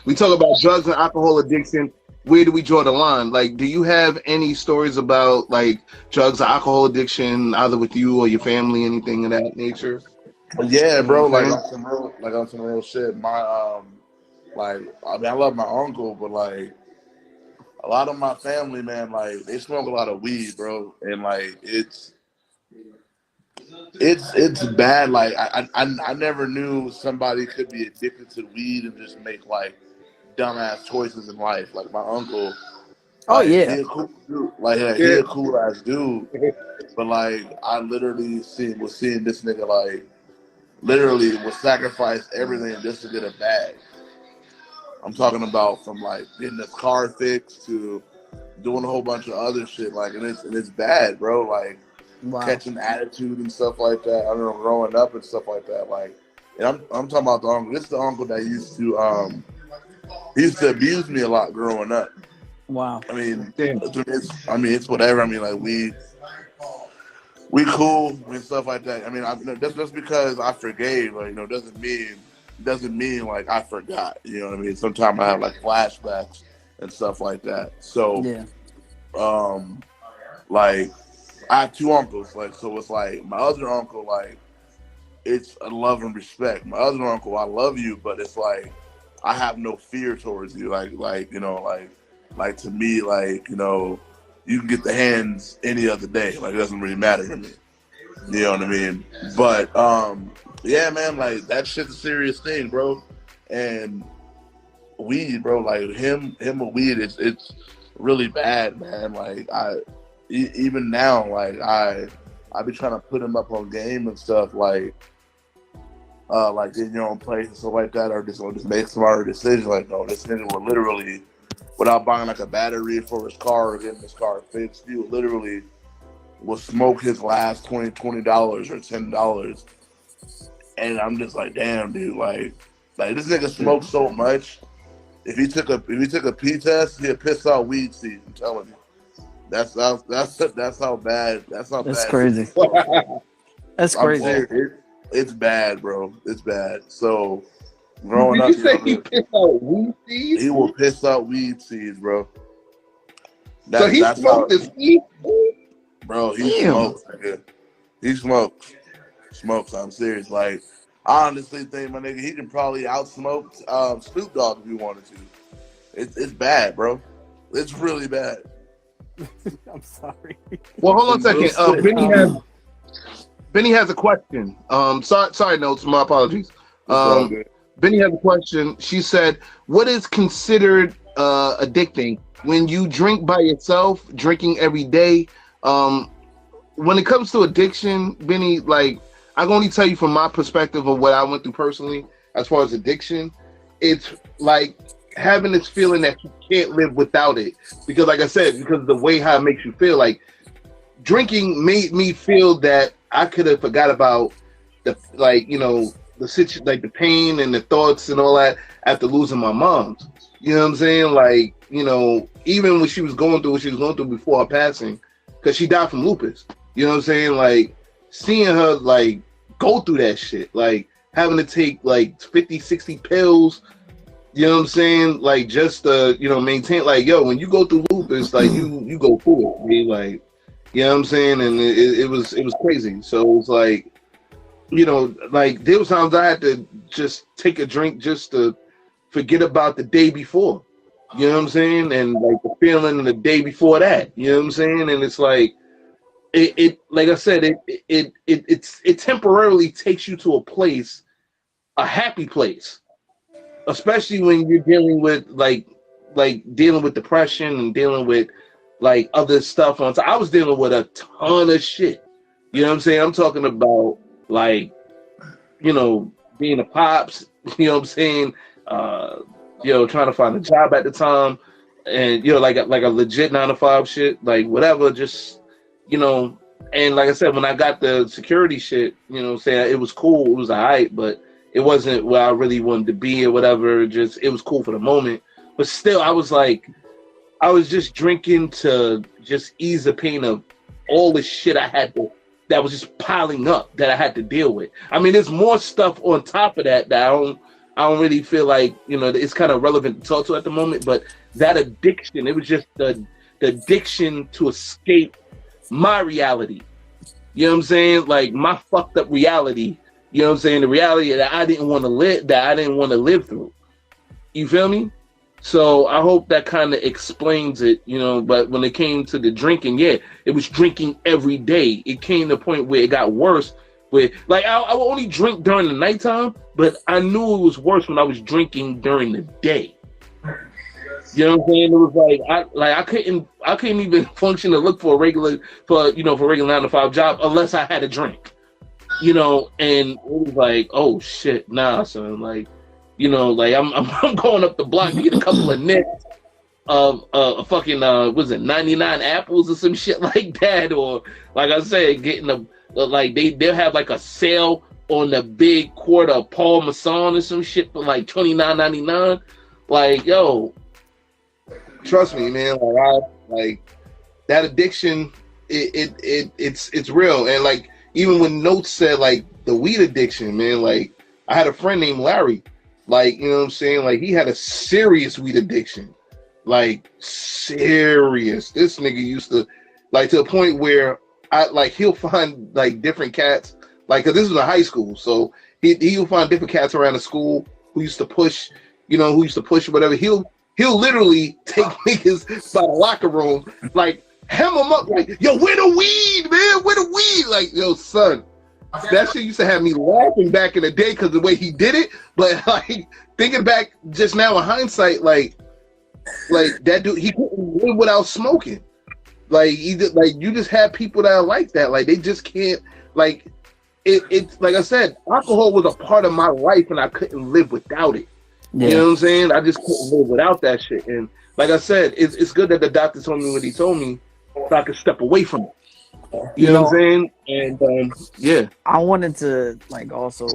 we talk about drugs and alcohol addiction. Where do we draw the line? Like, do you have any stories about like drugs or alcohol addiction, either with you or your family, anything of that nature? Yeah, bro. Like on some real shit. My like, I mean, I love my uncle, but like, a lot of my family, man, like they smoke a lot of weed, bro, and like it's bad. Like I never knew somebody could be addicted to weed and just make like dumbass choices in life. Like my uncle. Oh yeah. He a cool dude. Like he a cool ass dude. But like I literally was seeing this nigga like literally would sacrifice everything just to get a bag. I'm talking about from like getting the car fixed to doing a whole bunch of other shit. Like, and it's bad, bro. Like catching attitude and stuff like that. I don't know, growing up and stuff like that. Like, and I'm talking about the uncle. This is the uncle that used to abuse me a lot growing up. Wow. I mean, it's whatever. I mean, like we cool and stuff like that. I mean, that's because I forgave. Like, you know, doesn't mean like I forgot, you know what I mean? Sometimes I have like flashbacks and stuff like that. So, like I have two uncles, like, so it's like my other uncle, like it's a love and respect. My other uncle, I love you, but it's like I have no fear towards you. Like you know, like to me, like, you know, you can get the hands any other day. Like it doesn't really matter to me. You know what I mean? But yeah, man, like that shit's a serious thing, bro. And weed, bro, like him with weed, it's really bad, man. Like even now, like I be trying to put him up on game and stuff, like in your own place and stuff like that, or just make smarter decisions. Like, no, this nigga will literally, without buying like a battery for his car or getting his car fixed, he literally will smoke his last $20 or $10. And I'm just like, damn, dude, like this nigga smokes so much. If he took a P test, he'd piss out weed seeds. I'm telling you, that's how bad. That's crazy. That's crazy. It's bad, bro. It's bad. So growing up, you say he piss out weed seeds? He will piss out weed seeds, bro. So he smoked this weed, bro. He smokes. Nigga. He smokes. I'm serious. Like, I honestly think, my nigga, he can probably outsmoke Snoop Dogg if he wanted to. It's bad, bro. It's really bad. I'm sorry. Well, hold on a second. Benny has a question. Sorry, Notes. My apologies. Benny has a question. She said, "What is considered addicting when you drink by yourself, drinking every day?" When it comes to addiction, Benny, like, I can only tell you from my perspective of what I went through personally as far as addiction. it's like having this feeling that you can't live without it. Because like I said, because of the way how it makes you feel, like drinking made me feel that I could have forgot about the the situation, like the pain and the thoughts and all that after losing my mom. You know what I'm saying? Like, even when she was going through what she was going through before her passing, because she died from lupus. You know what I'm saying? Like seeing her like go through that shit, like having to take like 50, 60 pills. You know what I'm saying? Like just to, maintain, like, yo, when you go through lupus, like you go through it, man. Like, you know what I'm saying? And it was crazy. So it was like, like there was times I had to just take a drink just to forget about the day before. You know what I'm saying? And like the feeling the day before that. You know what I'm saying? And it's like it like I said, it temporarily takes you to a happy place. Especially when you're dealing with like dealing with depression and dealing with like other stuff on top. I was dealing with a ton of shit. You know what I'm saying? I'm talking about like, being a pops, you know what I'm saying? Trying to find a job at the time and, like a legit 9-to-5 shit, like whatever, just, and like I said, when I got the security shit, saying it was cool. It was all right, but it wasn't where I really wanted to be or whatever. Just, it was cool for the moment. But still, I was just drinking to just ease the pain of all the shit that was just piling up that I had to deal with. I mean, there's more stuff on top of that I don't really feel like, it's kind of relevant to talk to at the moment, but that addiction, it was just the addiction to escape my reality. You know what I'm saying? Like my fucked up reality. You know what I'm saying? The reality that I didn't want to live through. You feel me? So I hope that kind of explains it, but when it came to the drinking, yeah, it was drinking every day. It came to a point where it got worse. Where like I would only drink during the nighttime, but I knew it was worse when I was drinking during the day. You know what I'm saying? It was like I couldn't even function to look for a regular 9-to-5 job unless I had a drink. And it was like, oh shit, nah, son. Like, like I'm going up the block to get a couple of nicks of fucking was it 99 apples or some shit like that, or like I said, getting they'll have like a sale on the big quart of Paul Masson or some shit for like $29.99. Like, yo, trust me, man. Like that addiction, it's real. And like even when Notes said like the weed addiction, man, like I had a friend named Larry, like, you know what I'm saying? Like he had a serious weed addiction, like serious. This nigga used to like to a point where he'll find like different cats, like, cause this was a high school. So he'll find different cats around the school who used to push, whatever. He'll literally take niggas by the locker room, like hem them up, like, yo, where the weed, man? Where the weed? Like, yo, son, that shit used to have me laughing back in the day because the way he did it. But like thinking back just now in hindsight, like that dude, he couldn't live without smoking. Like you just have people that are like that. Like they just can't, like it's like I said, alcohol was a part of my life and I couldn't live without it. Yeah. You know what I'm saying? I just couldn't live without that shit. And like I said, it's good that the doctor told me what he told me so I could step away from it. You know what I'm saying? And yeah. I wanted to also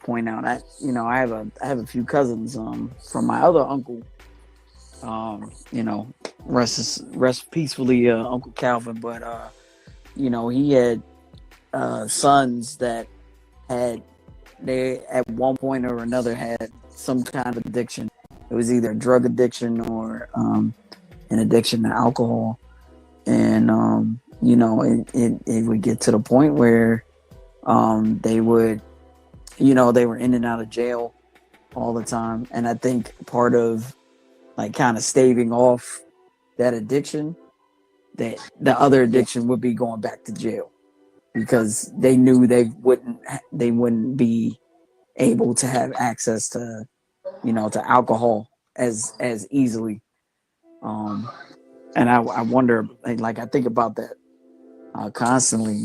point out that I have a few cousins from my other uncle. Rest peacefully, Uncle Calvin. But he had sons that they at one point or another had some kind of addiction. It was either a drug addiction or an addiction to alcohol, and it would get to the point where they would, they were in and out of jail all the time. And I think part of kind of staving off that addiction, that the other addiction would be going back to jail, because they knew they wouldn't be able to have access to to alcohol as easily. And I wonder, I think about that constantly,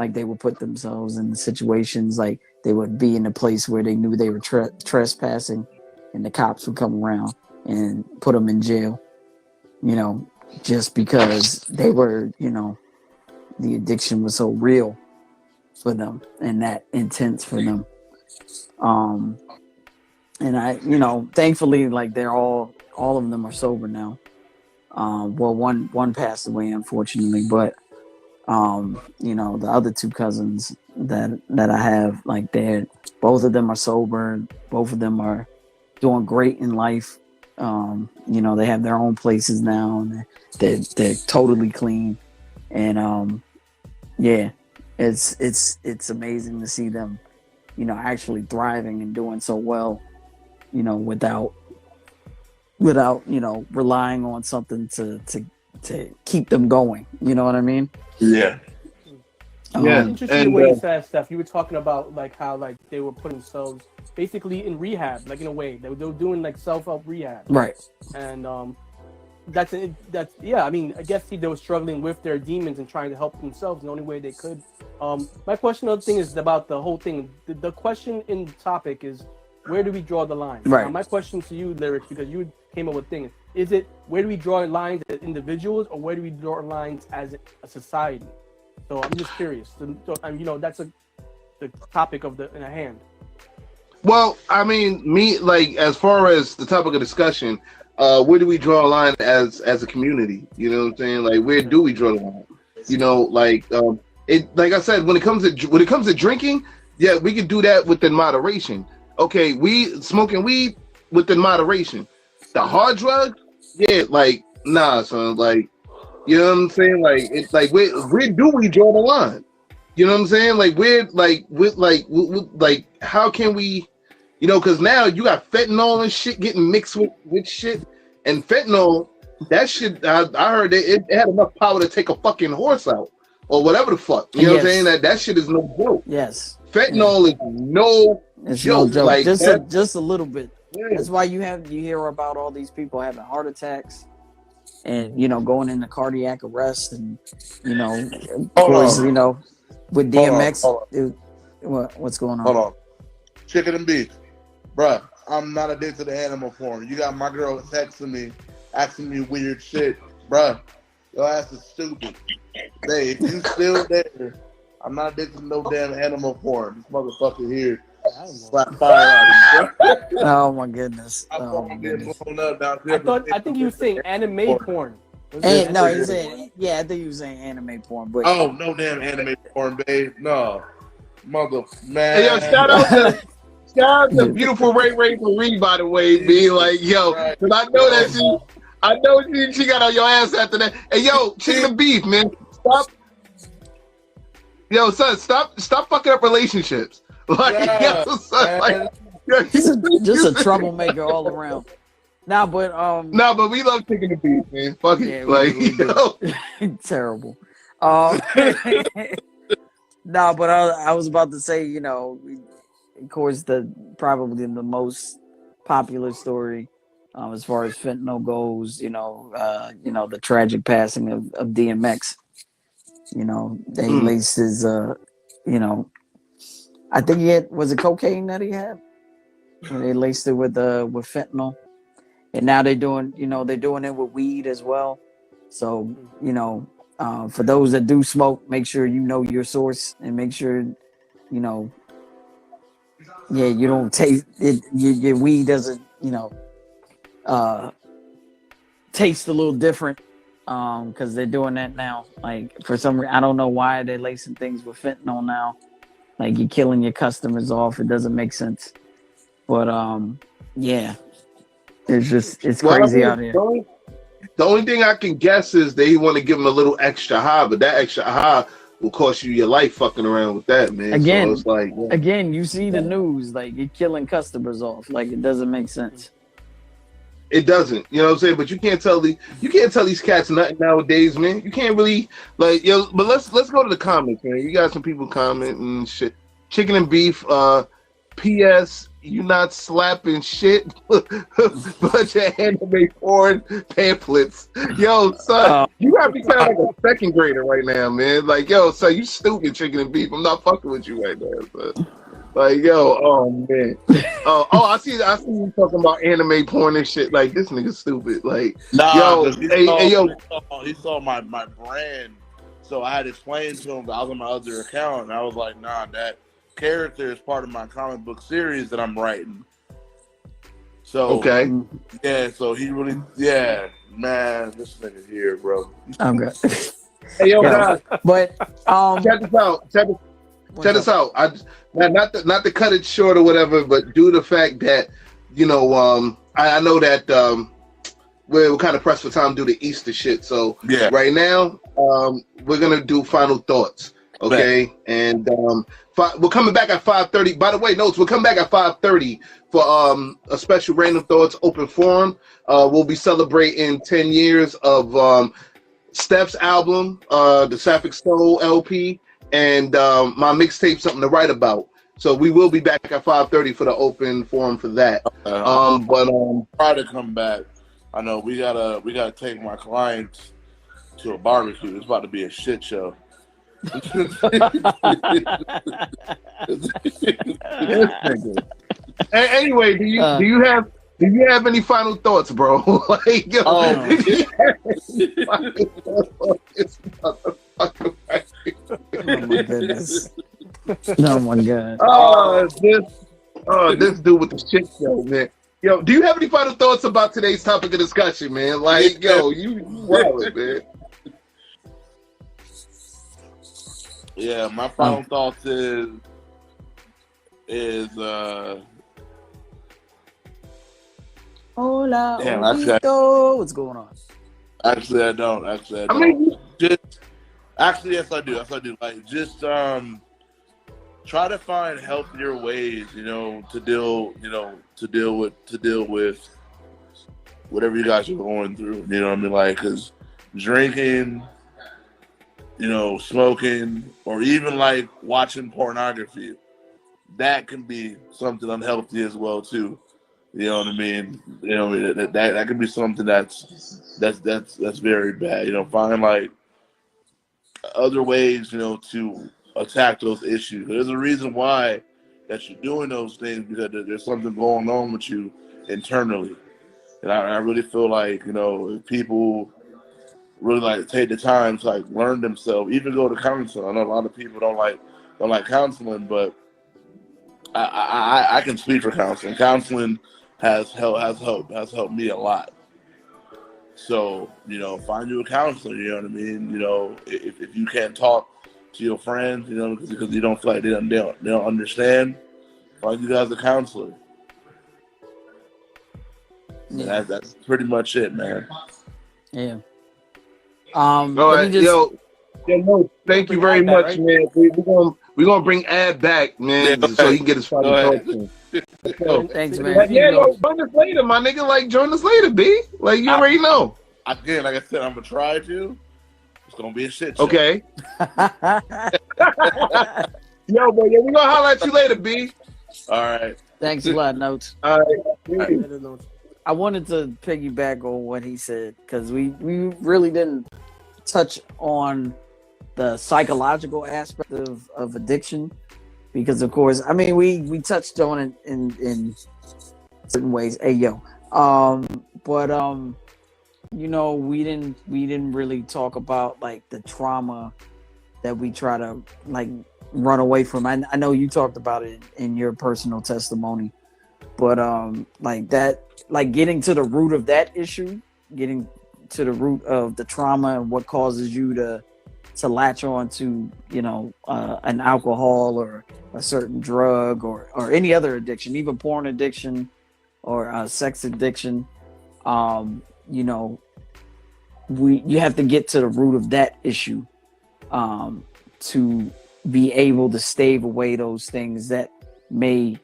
they would put themselves in situations, like they would be in a place where they knew they were trespassing, and the cops would come around and put them in jail, you know, just because they were, you know, the addiction was so real for them and that intense for them. And I, you know, thankfully, like they're all of them are sober now. Well, one passed away, unfortunately, but you know, the other two cousins that I have, like both of them are sober. Both of them are doing great in life. You know, they have their own places now, and they're totally clean. And yeah, it's amazing to see them, you know, actually thriving and doing so well, you know, without you know, relying on something to keep them going. You know what I mean? Yeah. Yeah. It's interesting the way you said stuff. You were talking about like how like they were putting themselves basically in rehab, like in a way they were doing like self-help rehab, right? And that's yeah. I mean, I guess they were struggling with their demons and trying to help themselves in the only way they could. My question, other thing, is about the whole thing. The question in the topic is, where do we draw the line? Right. Now, my question to you, Lyrics, because you came up with things, is it where do we draw lines as individuals, or where do we draw lines as a society? So I'm just curious. So, you know, that's the topic of in a hand. Well, I mean, like, as far as the topic of discussion, where do we draw a line as a community? You know what I'm saying? Like, where do we draw the line? You know, like like I said, when it comes to drinking, yeah, we can do that within moderation. Okay, smoking weed within moderation. The hard drug, yeah, like, nah, son, like, you know what I'm saying? Like, it's like, where do we draw the line? You know what I'm saying? Like, how can we, you know, because now you got fentanyl and shit getting mixed with shit, and fentanyl, that shit, I heard it had enough power to take a fucking horse out or whatever the fuck. You know what I'm saying? That shit is no joke. Yes. Fentanyl is no joke. No joke. Like, just a little bit. Yeah. That's why you hear about all these people having heart attacks and, you know, going into cardiac arrest, and, you know, of course, you know, with DMX. What's going on? Hold on. Chicken and beef. Bruh, I'm not addicted to animal porn. You got my girl texting me, asking me weird shit. Bruh, your ass is stupid. Hey, if you still there, I'm not addicted to no damn animal porn. This motherfucker here slap fire out of me. Oh my goodness. I'm Oh my goodness. I think you were saying anime porn. No, he's saying, yeah, I think you were saying anime porn, but oh, no damn anime porn, babe. No. Man. Hey, yo, shout out to beautiful Ray Marie, by the way, being like, yo, because I know that she got on your ass after that. Hey, yo, chicken and beef, man. Stop. Yo, son, stop fucking up relationships. Like, yo, son, like, just a troublemaker all around. But we love chicken and beef, man. Fuck it. Yeah, like, we yo. Terrible. But I was about to say, you know, of course, probably the most popular story as far as fentanyl goes, you know, the tragic passing of DMX. You know, they laced his, you know, I think was it cocaine that he had? They laced it with fentanyl, and now they're doing it with weed as well. So, you know, for those that do smoke, make sure you know your source, and make sure, you know, you don't taste it. Your weed doesn't, you know, taste a little different, because they're doing that now. Like, for some reason, I don't know why they're lacing things with fentanyl now. Like, you're killing your customers off. It doesn't make sense. But yeah, it's crazy out here. The only thing I can guess is they want to give them a little extra high, but that extra high will cost you your life fucking around with that, man. Again, so it's like, yeah. Again, you see the news, like, you're killing customers off. Like, it doesn't make sense. It doesn't, you know what I'm saying? But you can't tell these cats nothing nowadays, man. You can't really, like, yo. But let's go to the comments, man. You got some people commenting and shit. Chicken and beef. P.S. You not slapping shit. Bunch of anime porn pamphlets. Yo, son, you gotta be kind of like a second grader right now, man. Like, yo, son, you stupid, chicken and beef. I'm not fucking with you right now, son. Like, yo, oh man. I see you talking about anime porn and shit. Like, this nigga stupid. Like, Nah, yo, because he saw my brand. So I had explained to him that I was on my other account, and I was like, nah, that character is part of my comic book series that I'm writing. So okay. Yeah, so he really man, this nigga here, bro. Okay. Hey, yo, guys, but check this out. Check this out. Not to cut it short or whatever, but due to the fact that I know that we're kind of pressed for time due to Easter shit. So right now, we're gonna do final thoughts. Okay, and we're coming back at 5:30. By the way, notes, we'll come back at 5:30 for a special Randumb Thoughtz open forum. We'll be celebrating 10 years of Steph's album, the Sapphic Soul LP, and my mixtape, Something to Write About. So we will be back at 5:30 for the open forum for that. Try to come back. I know we gotta take my clients to a barbecue. It's about to be a shit show. Anyway, do you have any final thoughts, bro? Like, yo, oh my goodness. Oh my god. This dude with the shit show, man. Yo, do you have any final thoughts about today's topic of discussion, man? Like, yo, you wild, man. Yeah, my final thoughts is Hola, what's going on? Actually, I don't. I mean, yes, I do. Like, just try to find healthier ways, to deal with whatever you guys are going through. You know what I mean? Like, because drinking, smoking, or even like watching pornography, that can be something unhealthy as well too. You know what I mean? That could be something that's very bad. Find like other ways, to attack those issues. There's a reason why that you're doing those things, because there's something going on with you internally. And I really feel like, if people really like take the time to like learn themselves, even go to counseling. I know a lot of people don't like counseling, but I can speak for counseling. Counseling has helped me a lot. So, find you a counselor, you know what I mean? If you can't talk to your friends, because you don't feel like they don't understand, find you guys a counselor. Yeah. That's pretty much it, man. Yeah. All right, no, thank you very much, right? Man. We're gonna bring Ad back, man, so he can get his final thoughts in. Thanks, man. Join us later, my nigga. Like, join us later, B. Like, you already know. Again, like I said, I'm gonna try to. It's gonna be a shit show. Okay. Yo, boy, we're gonna holler at you later, B. All right. Thanks a lot, Notes. All right. I wanted to piggyback on what he said, because we really didn't touch on the psychological aspect of addiction, because of course, I mean, we touched on it in certain ways. Hey, yo. But we didn't really talk about like the trauma that we try to like run away from. I know you talked about it in your personal testimony, but like that, like getting to the root of that issue, getting to the root of the trauma and what causes you to latch on to an alcohol or a certain drug or any other addiction, even porn addiction or sex addiction. You have to get to the root of that issue to be able to stave away those things that may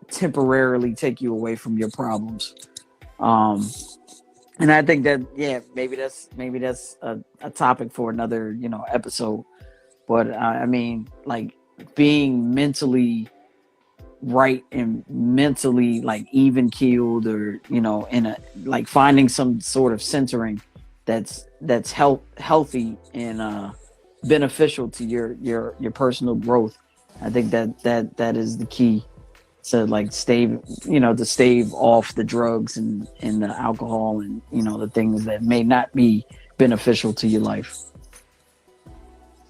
temporarily take you away from your problems. And I think that, maybe that's a topic for another, episode. But I mean, like, being mentally right and mentally like even keeled, or in a like finding some sort of centering that's healthy and beneficial to your personal growth I think that is the key to like stave, to stave off the drugs and the alcohol and the things that may not be beneficial to your life.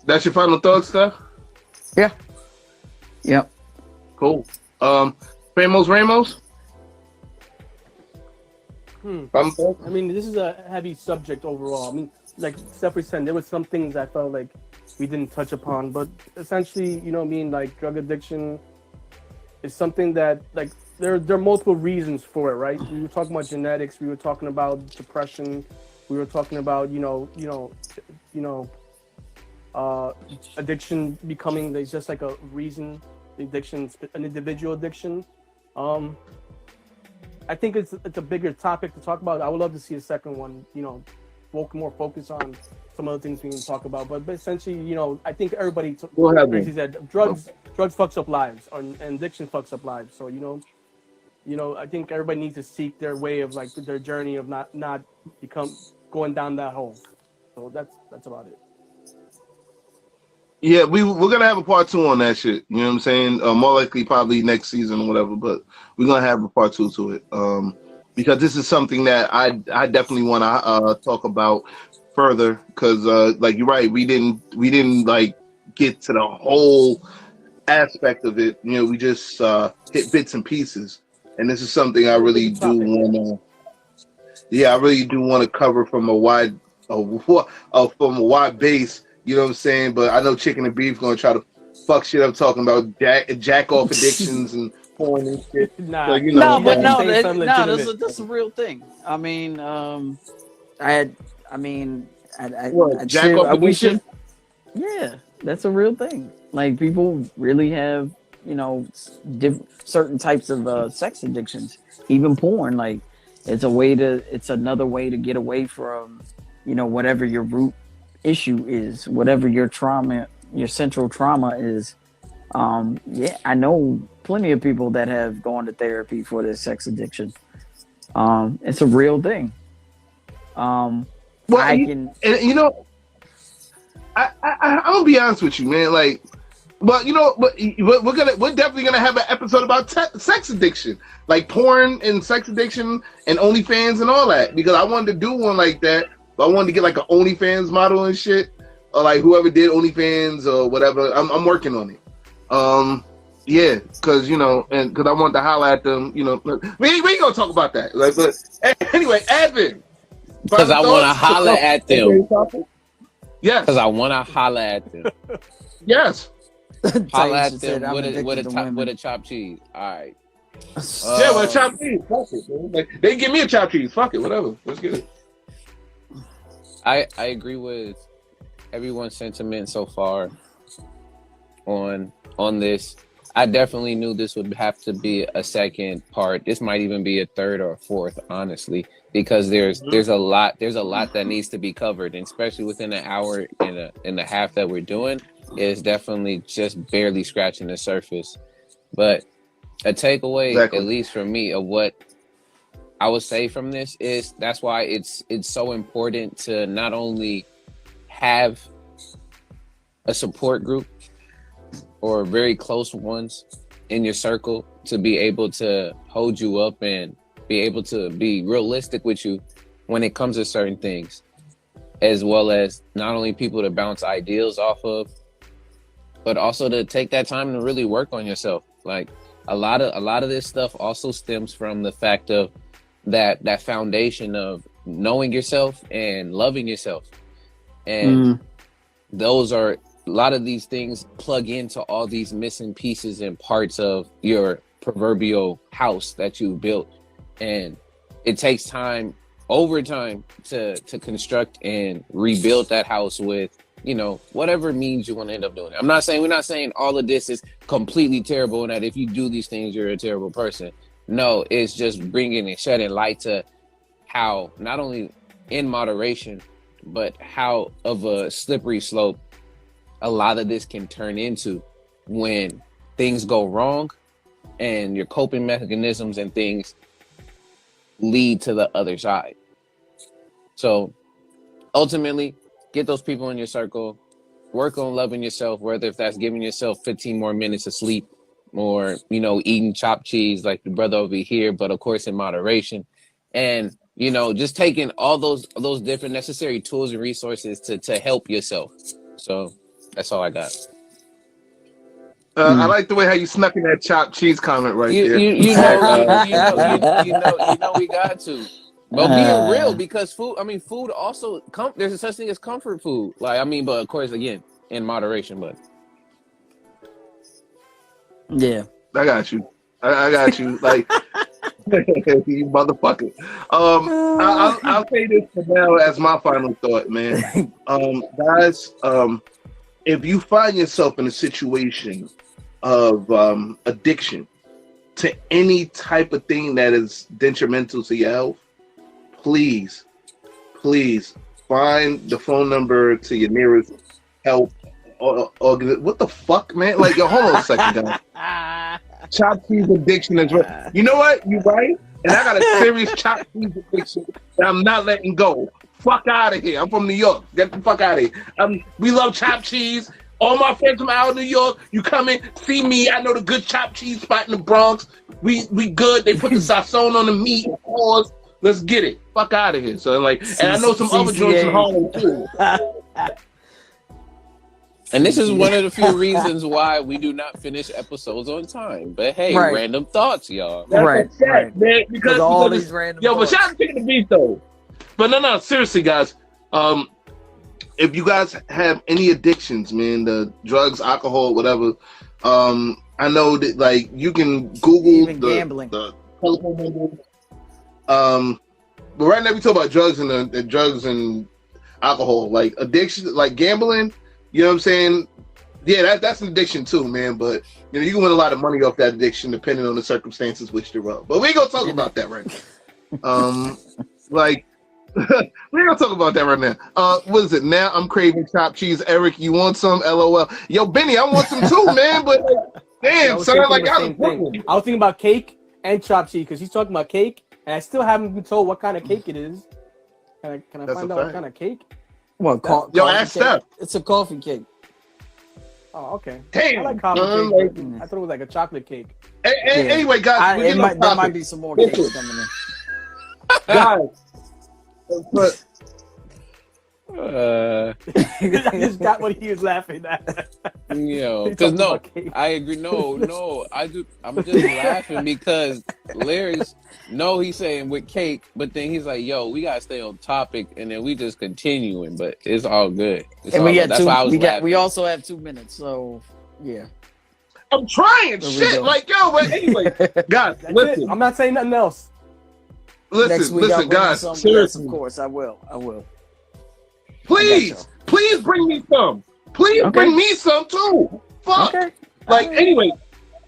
That's your final thoughts, Steph? Yeah. Yep. Cool. Famos Ramos? I mean, this is a heavy subject overall. I mean, like Stephanie said, there was some things I felt like we didn't touch upon, but essentially, like drug addiction is something that like there are multiple reasons for it, right? We were talking about genetics, we were talking about depression, we were talking about addiction becoming there's just like a reason, addiction, an individual addiction. I think it's a bigger topic to talk about. I would love to see a second one, more focus on some other things we can talk about. But essentially, I think everybody Tracy said drugs fucks up lives, and addiction fucks up lives. So I think everybody needs to seek their way of like their journey of not going down that hole. So that's about it. Yeah, we're gonna have a part 2 on that shit. You know what I'm saying? More likely, probably next season or whatever. But we're gonna have a part 2 to it because this is something that I definitely want to talk about further. Because like you're right, we didn't like get to the whole aspect of it. We just hit bits and pieces, and this is something I really do want to. Yeah, I really do want to cover from a wide base. You know what I'm saying? But I know Chicken and Beef gonna try to fuck shit up talking about jack off addictions and porn and shit. Nah, so, that's a real thing. I mean, we should. Yeah, that's a real thing. Like people really have, certain types of sex addictions, even porn. Like it's another way to get away from, whatever your root issue is, whatever your trauma, your central trauma is. I know plenty of people that have gone to therapy for their sex addiction. It's a real thing. I'm gonna be honest with you, man. Like, but we're definitely gonna have an episode about sex addiction, like porn and sex addiction and OnlyFans and all that, because I wanted to do one like that. But I wanted to get like an OnlyFans model and shit, or like whoever did OnlyFans or whatever. I'm working on it. Yeah, because and because I want to holler at them. We ain't gonna talk about that. Like, but anyway, Advin. Because I want to holler at them. Yes. Because I want to holler at them. Yes. Holler at them with a chopped cheese. All right. Yeah, with a chopped cheese. Fuck it, man. Like, they give me a chopped cheese. Fuck it, whatever. Let's get it. I agree with everyone's sentiment so far on this. I definitely knew this would have to be a second part. This might even be a third or a fourth, honestly, because there's a lot that needs to be covered, and especially within an hour and a half that we're doing is definitely just barely scratching the surface. But a takeaway, at least for me, of what I would say from this is that's why it's so important to not only have a support group or very close ones in your circle to be able to hold you up and be able to be realistic with you when it comes to certain things, as well as not only people to bounce ideals off of, but also to take that time to really work on yourself. Like a lot of this stuff also stems from the fact of that foundation of knowing yourself and loving yourself. And those are, a lot of these things plug into all these missing pieces and parts of your proverbial house that you built. And it takes time, over time, to construct and rebuild that house with, whatever means you want to end up doing it. We're not saying all of this is completely terrible and that if you do these things, you're a terrible person. No, it's just bringing and shedding light to how, not only in moderation, but how of a slippery slope a lot of this can turn into when things go wrong and your coping mechanisms and things lead to the other side. So ultimately, get those people in your circle, work on loving yourself, whether if that's giving yourself 15 more minutes of sleep or, you know, eating chopped cheese like the brother over here, but of course in moderation. And, you know, just taking all those different necessary tools and resources to help yourself. So that's all I got. I like the way how you snuck in that chopped cheese comment right there. You know, we got to. But being real, because food also there's a such thing as comfort food. Like, I mean, but of course, again, in moderation. But yeah, I got you. I got you. Like, you motherfucker. I'll say this for now as my final thought, man. Guys, if you find yourself in a situation of addiction to any type of thing that is detrimental to your health, please find the phone number to your nearest help organization. What the fuck, man? Like, yo, hold on a second, guys. Chopped cheese addiction is real. You know what? You're right. And I got a serious chopped cheese addiction that I'm not letting go. Fuck out of here. I'm from New York. Get the fuck out of here. We love chopped cheese. All my friends from out of New York, you come in, see me. I know the good chopped cheese spot in the Bronx. We good. They put the sazon on the meat. Pause. Let's get it. Fuck out of here. So like, and I know some other joints in Harlem too. And this is one of the few reasons why we do not finish episodes on time. But hey, random thoughts, y'all. That's right. Man, because all these random but shout out to the beat though. But no, seriously, guys. If you guys have any addictions, man, the drugs, alcohol, whatever, I know that like you can Google the telephone number. But right now we talk about drugs and the drugs and alcohol, like addiction, like gambling. You know what I'm saying? Yeah, that's an addiction too, man. But you know, you can win a lot of money off that addiction depending on the circumstances which they're up. But we ain't gonna talk about that right now. Like we ain't gonna talk about that right now. What is it? Now I'm craving chopped cheese. Eric, you want some? LOL. Yo, Benny, I want some too, man. But like, damn, son, like I was thinking about cake and chopped cheese because he's talking about cake, and I still haven't been told what kind of cake it is. Can I find out what kind of cake? Well, yo, ask Steph. It's a coffee cake. Oh, okay. Damn. I like coffee cake. I thought it was like a chocolate cake. Anyway, guys, there might be some more cakes coming in. Guys, but I just got what he was laughing at. Yo, because no, I agree. No, I'm just laughing because Larry's he's saying with cake, but then he's like, yo, we gotta stay on topic, and then we just continuing, but it's all good. And we also have 2 minutes, so yeah. I'm trying shit like yo, but anyway, guys, listen. I'm not saying nothing else. Listen, guys. Seriously, yes, of course, I will. Please bring me some. Please bring me some too. Fuck. Okay. Like, anyway,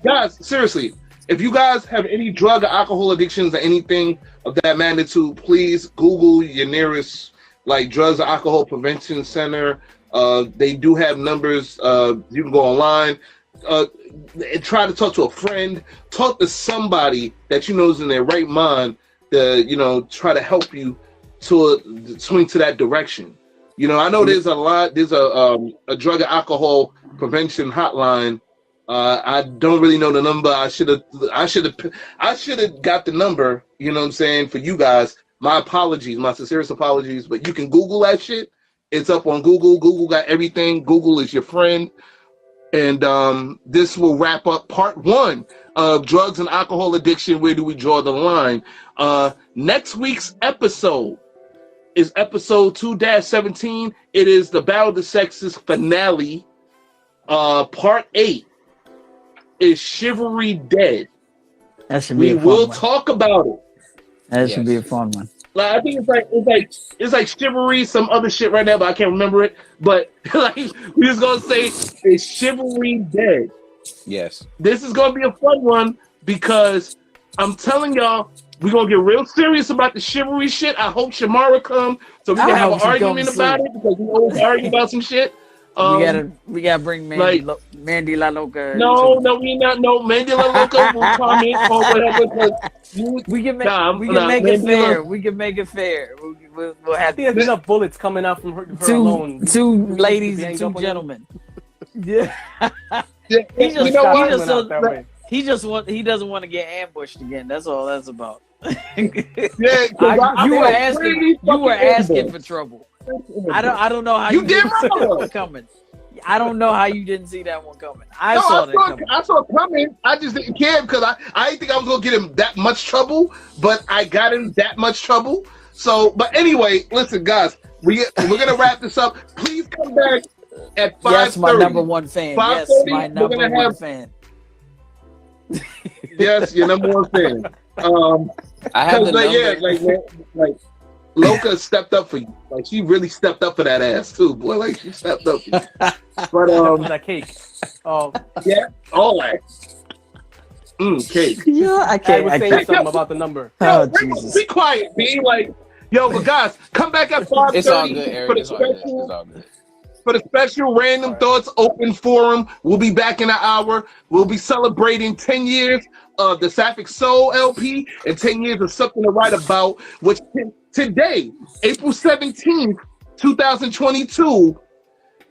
guys, seriously, if you guys have any drug or alcohol addictions or anything of that magnitude, please Google your nearest like drugs or alcohol prevention center. They do have numbers. You can go online. Try to talk to a friend. Talk to somebody that you know is in their right mind. Try to help you to swing to that direction. You know, I know there's a drug and alcohol prevention hotline. I don't really know the number. I should have got the number, you know what I'm saying, for you guys. My apologies, my sincerest apologies, but you can Google that shit. It's up on Google. Google got everything. Google is your friend. And this will wrap up part 1 of drugs and alcohol addiction. Where do we draw the line? Next week's episode is episode 2-17. It is the Battle of the Sexes finale. Part 8 is Chivalry Dead. That should be. We will talk about it. That should be a fun one. Like, I think it's like Chivalry, some other shit right now, but I can't remember it. But like, we just gonna say it's Chivalry Dead. Yes. This is gonna be a fun one because I'm telling y'all, we're gonna get real serious about the chivalry shit. I hope Shamara come so we can have an argument about it because we always argue about some shit. We gotta bring Mandy La Loca. No, we not. No, Mandy La Loca will comment on whatever. We can make it fair. We can make it fair. We'll have there's enough bullets coming out from her alone. Two ladies and two gentlemen. Yeah. He doesn't want to get ambushed again. That's all that's about. You were asking for trouble. I don't know how you didn't see that one coming. I don't know how you didn't see that one coming. I saw it coming. I just didn't care because I didn't think I was gonna get him that much trouble, but I got him that much trouble. So, but anyway, listen, guys, we're gonna wrap this up. Please come back at 5:30. Yes, my number one fan. Yes, my number one fan. Yes, your number one fan. I have the number. Like Loca stepped up for you. Like she really stepped up for that ass too, boy. Like she stepped up for you. But that cake. Oh yeah, all that. Cake. Yeah, I can't. I was saying something about the number. Yo, Jesus. Be quiet, be like, yo, but guys, come back at 5:30. It's all good, Eric. It's all good. For the special Randumb Thoughtz Open Forum, we'll be back in an hour. We'll be celebrating 10 years of the Sapphic Soul LP and 10 years of Something to Write About, which today, April 17th, 2022,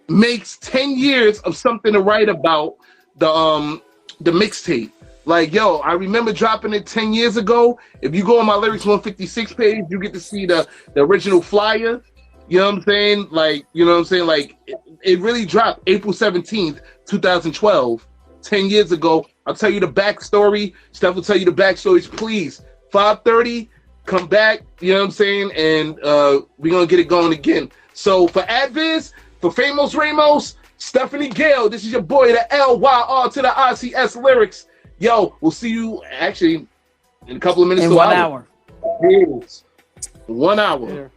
makes 10 years of Something to Write About, the mixtape. Like, yo, I remember dropping it 10 years ago. If you go on my Lyrics 156 page, you get to see the original flyer. You know what I'm saying? Like, you know what I'm saying? Like, it really dropped April 17th, 2012, 10 years ago. I'll tell you the backstory. Steph will tell you the backstories. Please, 5:30, come back. You know what I'm saying? And we're going to get it going again. So for Adviz, for Famous Ramos, Stephanie Gale, this is your boy, the LYR to the ICS Lyrics. Yo, we'll see you actually in a couple of minutes. In 1 hour. Yes. 1 hour. Later.